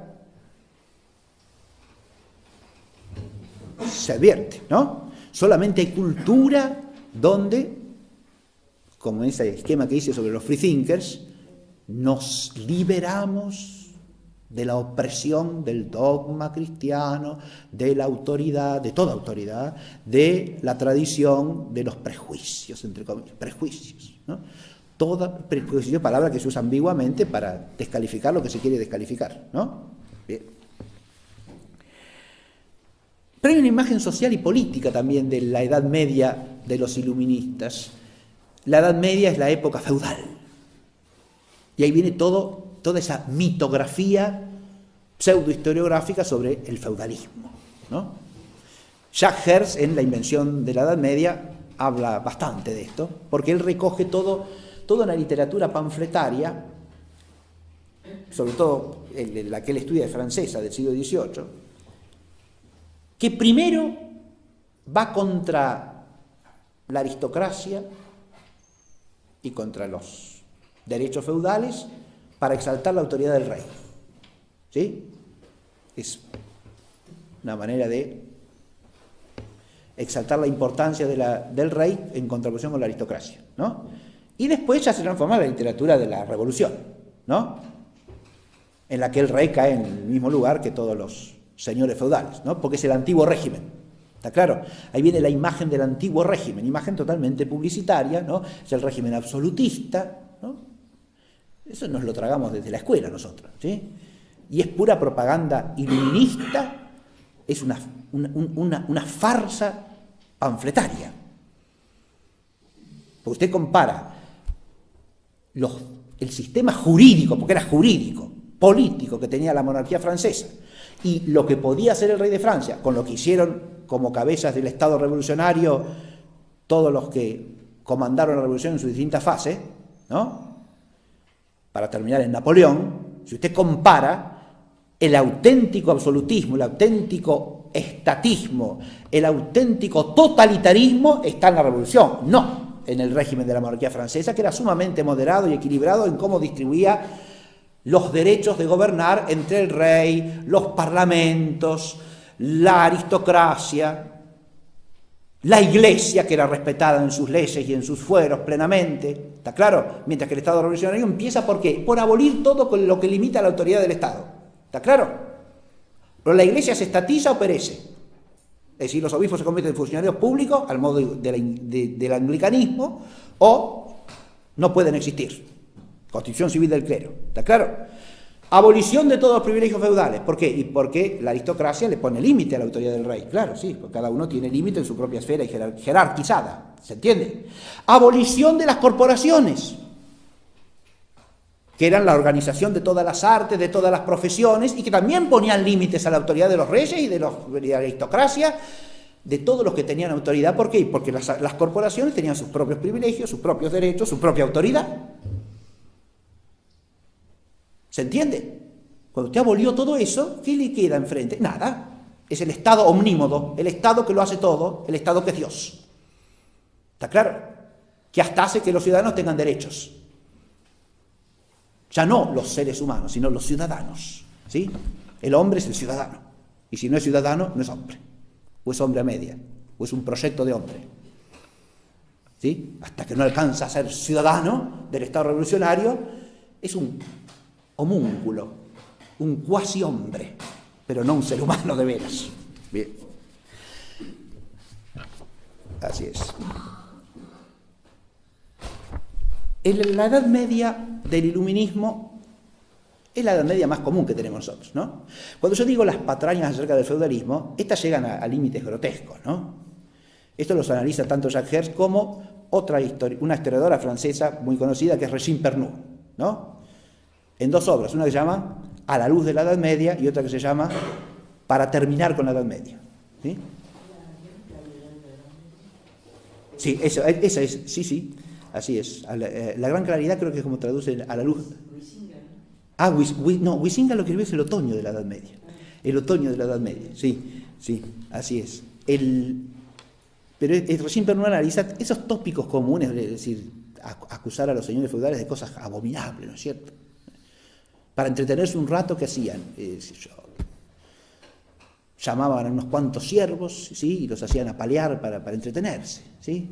Se advierte, ¿no? Solamente hay cultura donde, como en ese esquema que hice sobre los freethinkers, nos liberamos de la opresión del dogma cristiano, de la autoridad, de toda autoridad, de la tradición, de los prejuicios, entre comillas, prejuicios, ¿no? Toda prejuicio, palabra que se usa ambiguamente para descalificar lo que se quiere descalificar, ¿no? Bien. Pero hay una imagen social y política también de la Edad Media de los iluministas. La Edad Media es la época feudal. Y ahí viene toda esa mitografía pseudohistoriográfica sobre el feudalismo, ¿no? Jacques Hertz, en La invención de la Edad Media, habla bastante de esto, porque él recoge toda una literatura panfletaria, sobre todo la que él estudia francesa del siglo XVIII, que primero va contra la aristocracia y contra los derechos feudales para exaltar la autoridad del rey. ¿Sí? Es una manera de exaltar la importancia del rey en contraposición con la aristocracia, ¿no? Y después ya se transforma en la literatura de la Revolución, ¿no? En la que el rey cae en el mismo lugar que todos los señores feudales, ¿no? Porque es el antiguo régimen. ¿Está claro? Ahí viene la imagen del antiguo régimen, imagen totalmente publicitaria, ¿no? Es el régimen absolutista, ¿no? Eso nos lo tragamos desde la escuela nosotros, ¿sí? Y es pura propaganda iluminista, es una farsa panfletaria. Porque usted compara el sistema jurídico, porque era jurídico, político que tenía la monarquía francesa, y lo que podía hacer el rey de Francia, con lo que hicieron como cabezas del Estado revolucionario todos los que comandaron la revolución en sus distintas fases, ¿no? Para terminar en Napoleón, si usted compara el auténtico absolutismo, el auténtico estatismo, el auténtico totalitarismo está en la revolución, no en el régimen de la monarquía francesa, que era sumamente moderado y equilibrado en cómo distribuía los derechos de gobernar entre el rey, los parlamentos, la aristocracia, la iglesia, que era respetada en sus leyes y en sus fueros plenamente, ¿está claro? Mientras que el Estado revolucionario empieza, ¿por qué? Por abolir todo con lo que limita la autoridad del Estado, ¿está claro? Pero la iglesia se estatiza o perece. Es decir, los obispos se convierten en funcionarios públicos al modo del anglicanismo, o no pueden existir. Constitución civil del clero, ¿está claro? Abolición de todos los privilegios feudales. ¿Por qué? Y porque la aristocracia le pone límite a la autoridad del rey. Claro, sí, porque cada uno tiene límite en su propia esfera y jerarquizada. ¿Se entiende? Abolición de las corporaciones, que eran la organización de todas las artes, de todas las profesiones, y que también ponían límites a la autoridad de los reyes y de la aristocracia, de todos los que tenían autoridad. ¿Por qué? Porque las corporaciones tenían sus propios privilegios, sus propios derechos, su propia autoridad. ¿Se entiende? Cuando usted abolió todo eso, ¿qué le queda enfrente? Nada. Es el Estado omnímodo, el Estado que lo hace todo, el Estado que es Dios. ¿Está claro? Que hasta hace que los ciudadanos tengan derechos. Ya no los seres humanos, sino los ciudadanos. ¿Sí? El hombre es el ciudadano. Y si no es ciudadano, no es hombre. O es hombre a media. O es un proyecto de hombre. ¿Sí? Hasta que no alcanza a ser ciudadano del Estado revolucionario, es un homúnculo, un cuasi hombre, pero no un ser humano de veras. Bien. Así es. En la Edad Media del Iluminismo es la Edad Media más común que tenemos nosotros, ¿no? Cuando yo digo las patrañas acerca del feudalismo, estas llegan a límites grotescos, ¿no? Esto los analiza tanto Jacques Hertz como una historiadora francesa muy conocida que es Régine Pernoud, ¿no? En dos obras, una que se llama A la luz de la Edad Media y otra que se llama Para terminar con la Edad Media. ¿Sí? Sí, esa es, sí, así es. La gran claridad creo que es como traducen a la luz. Ah, Huizinga lo que escribió es el otoño de la Edad Media. El otoño de la Edad Media, sí, sí, así es. Pero recién Pernod analiza esos tópicos comunes, es decir, acusar a los señores feudales de cosas abominables, ¿no es cierto? Para entretenerse un rato, ¿qué hacían? Llamaban a unos cuantos siervos, ¿sí? Y los hacían apalear para entretenerse, ¿sí?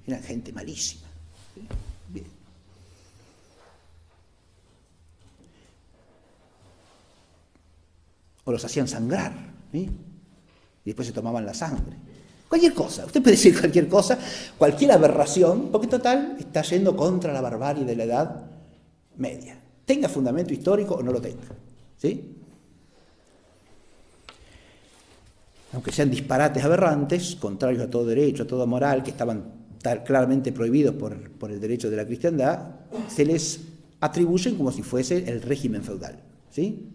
Eran gente malísima. ¿Sí? Bien. O los hacían sangrar, ¿sí? Y después se tomaban la sangre. Cualquier cosa, usted puede decir cualquier cosa, cualquier aberración, porque total está yendo contra la barbarie de la Edad Media. Tenga fundamento histórico o no lo tenga, ¿sí? Aunque sean disparates aberrantes, contrarios a todo derecho, a toda moral, que estaban claramente prohibidos por el derecho de la cristiandad, se les atribuyen como si fuese el régimen feudal, ¿sí?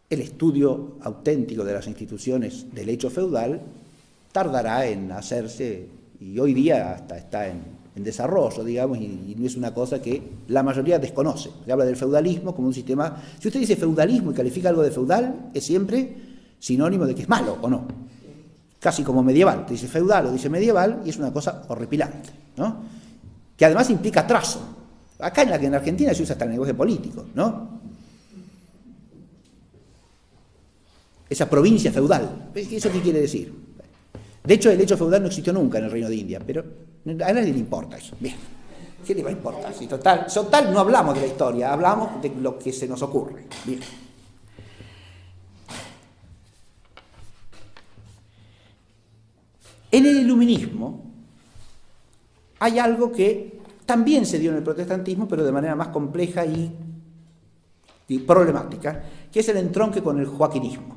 El estudio auténtico de las instituciones del hecho feudal tardará en hacerse, y hoy día hasta está en desarrollo, digamos, y no es una cosa que la mayoría desconoce. Se habla del feudalismo como un sistema. Si usted dice feudalismo y califica algo de feudal, es siempre sinónimo de que es malo, ¿o no? Casi como medieval. Te dice feudal o dice medieval y es una cosa horripilante, ¿no? Que además implica atraso. Acá en Argentina se usa hasta el lenguaje político, ¿no? Esa provincia feudal. ¿Eso qué quiere decir? De hecho, el hecho feudal no existió nunca en el Reino de India, pero a nadie le importa eso. Bien. ¿Qué le va a importar? Si total no hablamos de la historia, hablamos de lo que se nos ocurre. Bien. En el iluminismo hay algo que también se dio en el protestantismo, pero de manera más compleja y problemática, que es el entronque con el joaquinismo.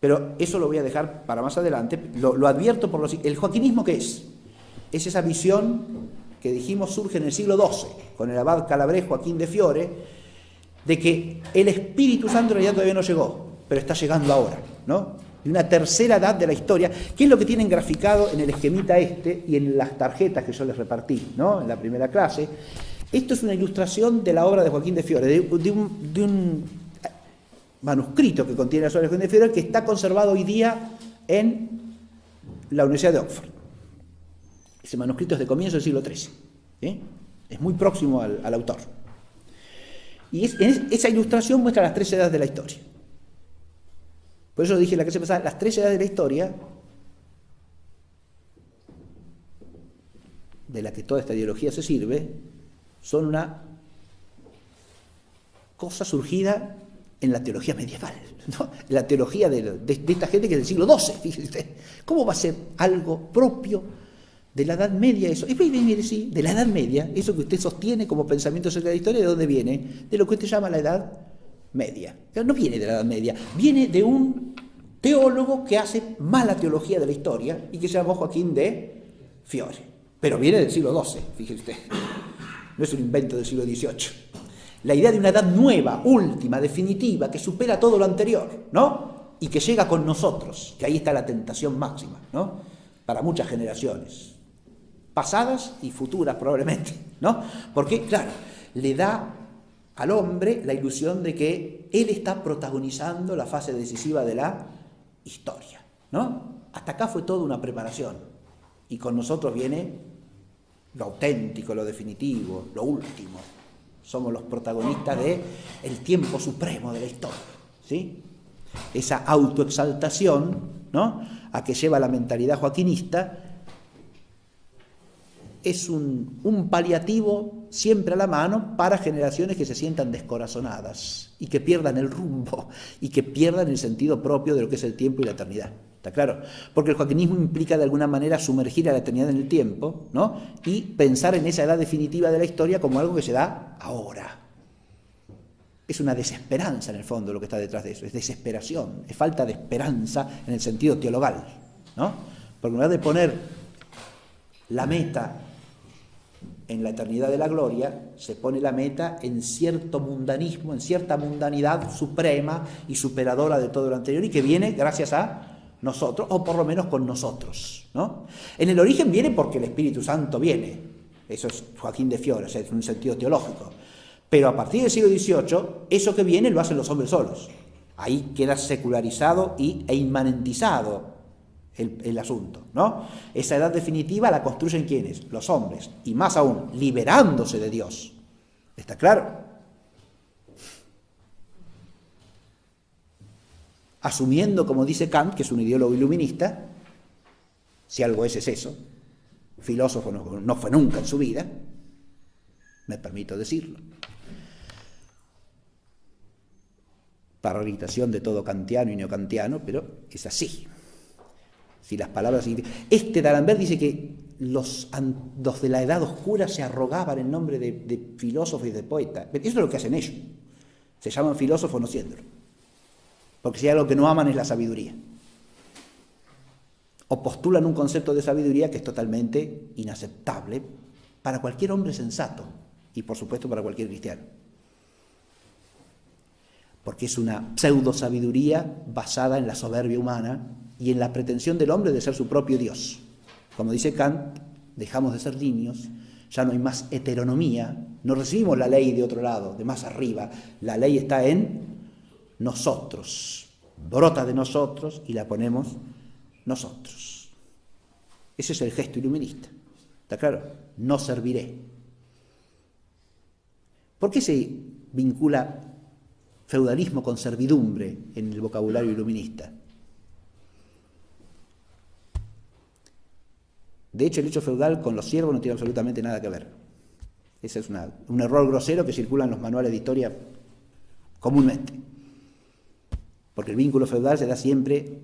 Pero eso lo voy a dejar para más adelante. Lo advierto por el joaquinismo, ¿qué es? Es esa visión que dijimos surge en el siglo XII, con el abad calabrés Joaquín de Fiore, de que el Espíritu Santo en realidad todavía no llegó, pero está llegando ahora, ¿no? De una tercera edad de la historia, que es lo que tienen graficado en el esquemita y en las tarjetas que yo les repartí, ¿no? En la primera clase. Esto es una ilustración de la obra de Joaquín de Fiore, de un manuscrito que contiene las obras de Joaquín de Fiore, que está conservado hoy día en la Universidad de Oxford. Ese manuscrito es de comienzo del siglo XIII, ¿sí? Es muy próximo al autor. Y esa ilustración muestra las tres edades de la historia. Por eso dije en la clase pasada, las tres edades de la historia, de la que toda esta ideología se sirve, son una cosa surgida en la teología medieval, ¿no? La teología de esta gente que es del siglo XII, fíjese. ¿Cómo va a ser algo propio de la Edad Media eso? Y mire, sí, de la Edad Media, eso que usted sostiene como pensamiento acerca de la historia, ¿de dónde viene? De lo que usted llama la Edad Media. Pero no viene de la Edad Media, viene de un teólogo que hace mala teología de la historia y que se llamó Joaquín de Fiore. Pero viene del siglo XII, fíjese usted. No es un invento del siglo XVIII. La idea de una edad nueva, última, definitiva, que supera todo lo anterior, ¿no? Y que llega con nosotros, que ahí está la tentación máxima, ¿no? Para muchas generaciones, pasadas y futuras probablemente, ¿no? Porque, claro, le da al hombre la ilusión de que él está protagonizando la fase decisiva de la historia, ¿no? Hasta acá fue toda una preparación y con nosotros viene lo auténtico, lo definitivo, lo último. Somos los protagonistas del tiempo supremo de la historia, ¿sí? Esa autoexaltación, ¿no?, a que lleva la mentalidad joaquinista es un paliativo siempre a la mano para generaciones que se sientan descorazonadas y que pierdan el rumbo y que pierdan el sentido propio de lo que es el tiempo y la eternidad. ¿Está claro? Porque el joaquinismo implica de alguna manera sumergir a la eternidad en el tiempo, ¿no?, y pensar en esa edad definitiva de la historia como algo que se da ahora. Es una desesperanza en el fondo lo que está detrás de eso, es desesperación, es falta de esperanza en el sentido teologal, ¿no? Porque en lugar de poner la meta en la eternidad de la gloria, se pone la meta en cierto mundanismo, en cierta mundanidad suprema y superadora de todo lo anterior y que viene gracias a nosotros, o por lo menos con nosotros, ¿no? En el origen viene porque el Espíritu Santo viene, eso es Joaquín de Fiore, o sea, es un sentido teológico, pero a partir del siglo XVIII, eso que viene lo hacen los hombres solos, Ahí queda secularizado e inmanentizado el asunto, ¿no? Esa edad definitiva la construyen ¿quiénes? Los hombres, y más aún, liberándose de Dios. ¿Está claro? Asumiendo, como dice Kant, que es un ideólogo iluminista, si algo es eso, filósofo no fue nunca en su vida, me permito decirlo, para irritación de todo kantiano y neokantiano, pero es así. Si las palabras... D'Alembert dice que los de la edad oscura se arrogaban el nombre de filósofos y de poetas. Eso es lo que hacen ellos. Se llaman filósofos no siéndolo. Porque si hay algo que no aman es la sabiduría. O postulan un concepto de sabiduría que es totalmente inaceptable para cualquier hombre sensato y por supuesto para cualquier cristiano. Porque es una pseudo sabiduría basada en la soberbia humana y en la pretensión del hombre de ser su propio Dios. Como dice Kant, dejamos de ser niños, ya no hay más heteronomía, no recibimos la ley de otro lado, de más arriba, la ley está en nosotros, brota de nosotros y la ponemos nosotros. Ese es el gesto iluminista, ¿está claro? No serviré. ¿Por qué se vincula feudalismo con servidumbre en el vocabulario iluminista? De hecho, el hecho feudal con los siervos no tiene absolutamente nada que ver. Ese es un error grosero que circula en los manuales de historia comúnmente. Porque el vínculo feudal se da siempre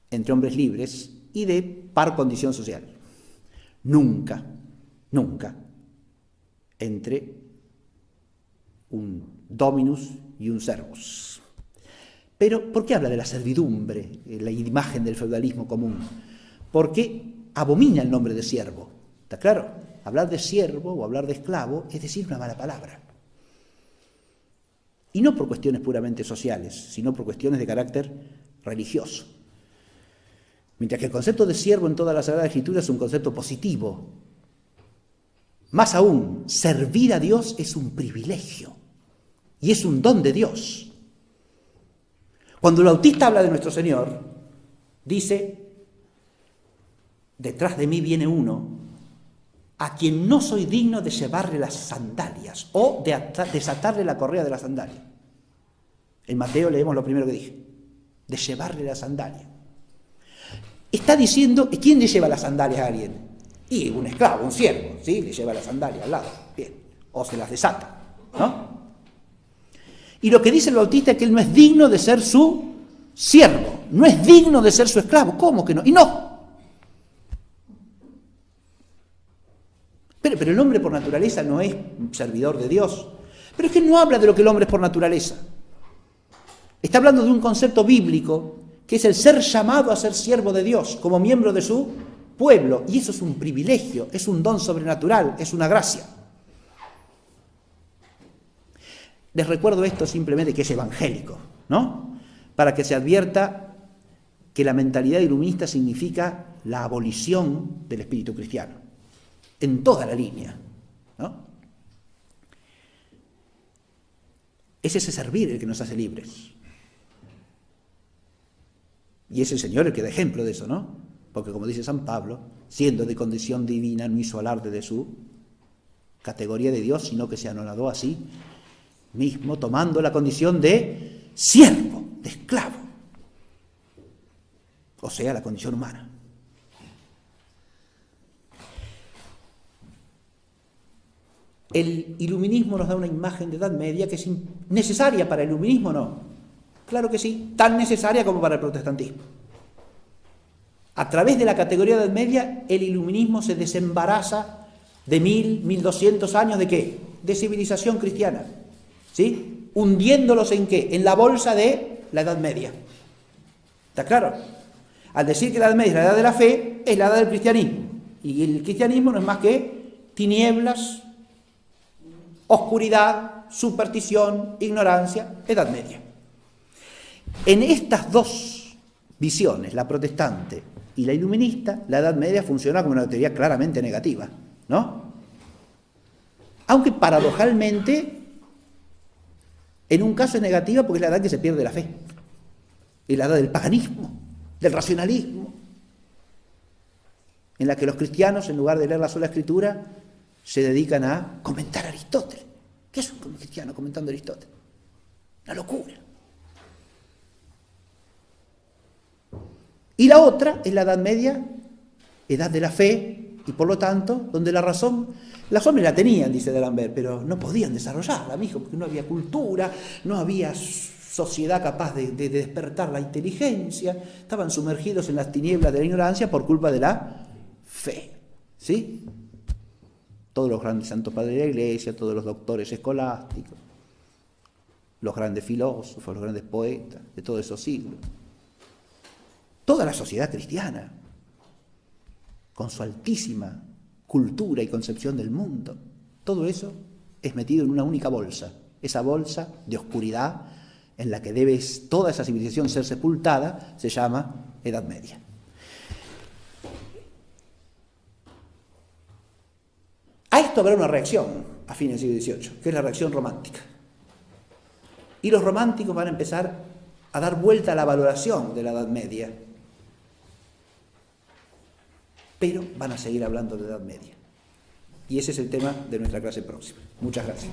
entre hombres libres y de par condición social. Nunca entre un dominus y un servus. Pero, ¿por qué habla de la servidumbre, la imagen del feudalismo común? Porque abomina el nombre de siervo. ¿Está claro? Hablar de siervo o hablar de esclavo es decir una mala palabra. Y no por cuestiones puramente sociales, sino por cuestiones de carácter religioso. Mientras que el concepto de siervo en toda la Sagrada Escritura es un concepto positivo. Más aún, servir a Dios es un privilegio y es un don de Dios. Cuando el Bautista habla de nuestro Señor, dice: detrás de mí viene uno a quien no soy digno de llevarle las sandalias o de desatarle la correa de la sandalia. En Mateo leemos lo primero que dije, de llevarle la sandalia. Está diciendo, ¿quién le lleva las sandalias a alguien? Y un esclavo, un siervo, ¿sí? Le lleva las sandalias al lado, bien, o se las desata, ¿no? Y lo que dice el Bautista es que él no es digno de ser su siervo, no es digno de ser su esclavo. ¿Cómo que no? Y no. Pero el hombre por naturaleza no es servidor de Dios. Pero es que no habla de lo que el hombre es por naturaleza. Está hablando de un concepto bíblico que es el ser llamado a ser siervo de Dios como miembro de su pueblo. Y eso es un privilegio, es un don sobrenatural, es una gracia. Les recuerdo esto simplemente que es evangélico, ¿no? Para que se advierta que la mentalidad iluminista significa la abolición del espíritu cristiano. En toda la línea, ¿no? Es ese servir el que nos hace libres. Y es el Señor el que da ejemplo de eso, ¿no? Porque como dice San Pablo, siendo de condición divina, no hizo alarde de su categoría de Dios, sino que se anonadó a sí mismo, tomando la condición de siervo, de esclavo. O sea, la condición humana. El iluminismo nos da una imagen de Edad Media que es necesaria para el iluminismo, ¿no? Claro que sí, tan necesaria como para el protestantismo. A través de la categoría de Edad Media, el iluminismo se desembaraza de 1200 años ¿de qué? De civilización cristiana, ¿sí? Hundiéndolos ¿en qué? En la bolsa de la Edad Media. ¿Está claro? Al decir que la Edad Media es la edad de la fe, es la edad del cristianismo. Y el cristianismo no es más que tinieblas, oscuridad, superstición, ignorancia, Edad Media. En estas dos visiones, la protestante y la iluminista, la Edad Media funciona como una teoría claramente negativa, ¿no? Aunque paradojalmente En un caso es negativa porque es la edad que se pierde la fe. Es la edad del paganismo, del racionalismo, en la que los cristianos, en lugar de leer la sola escritura, se dedican a comentar a Aristóteles. ¿Qué es un cristiano comentando a Aristóteles? Una locura. Y la otra es la Edad Media, edad de la fe, y por lo tanto, donde la razón, los hombres la tenían, dice D'Alembert, pero no podían desarrollarla, mijo, porque no había cultura, no había sociedad capaz de despertar la inteligencia, estaban sumergidos en las tinieblas de la ignorancia por culpa de la fe, ¿sí? Todos los grandes santos padres de la Iglesia, todos los doctores escolásticos, los grandes filósofos, los grandes poetas de todos esos siglos, toda la sociedad cristiana, con su altísima cultura y concepción del mundo, todo eso es metido en una única bolsa, esa bolsa de oscuridad en la que debe toda esa civilización ser sepultada, se llama Edad Media. A esto habrá una reacción a fines del siglo XVIII, que es la reacción romántica. Y los románticos van a empezar a dar vuelta a la valoración de la Edad Media, pero van a seguir hablando de Edad Media. Y ese es el tema de nuestra clase próxima. Muchas gracias.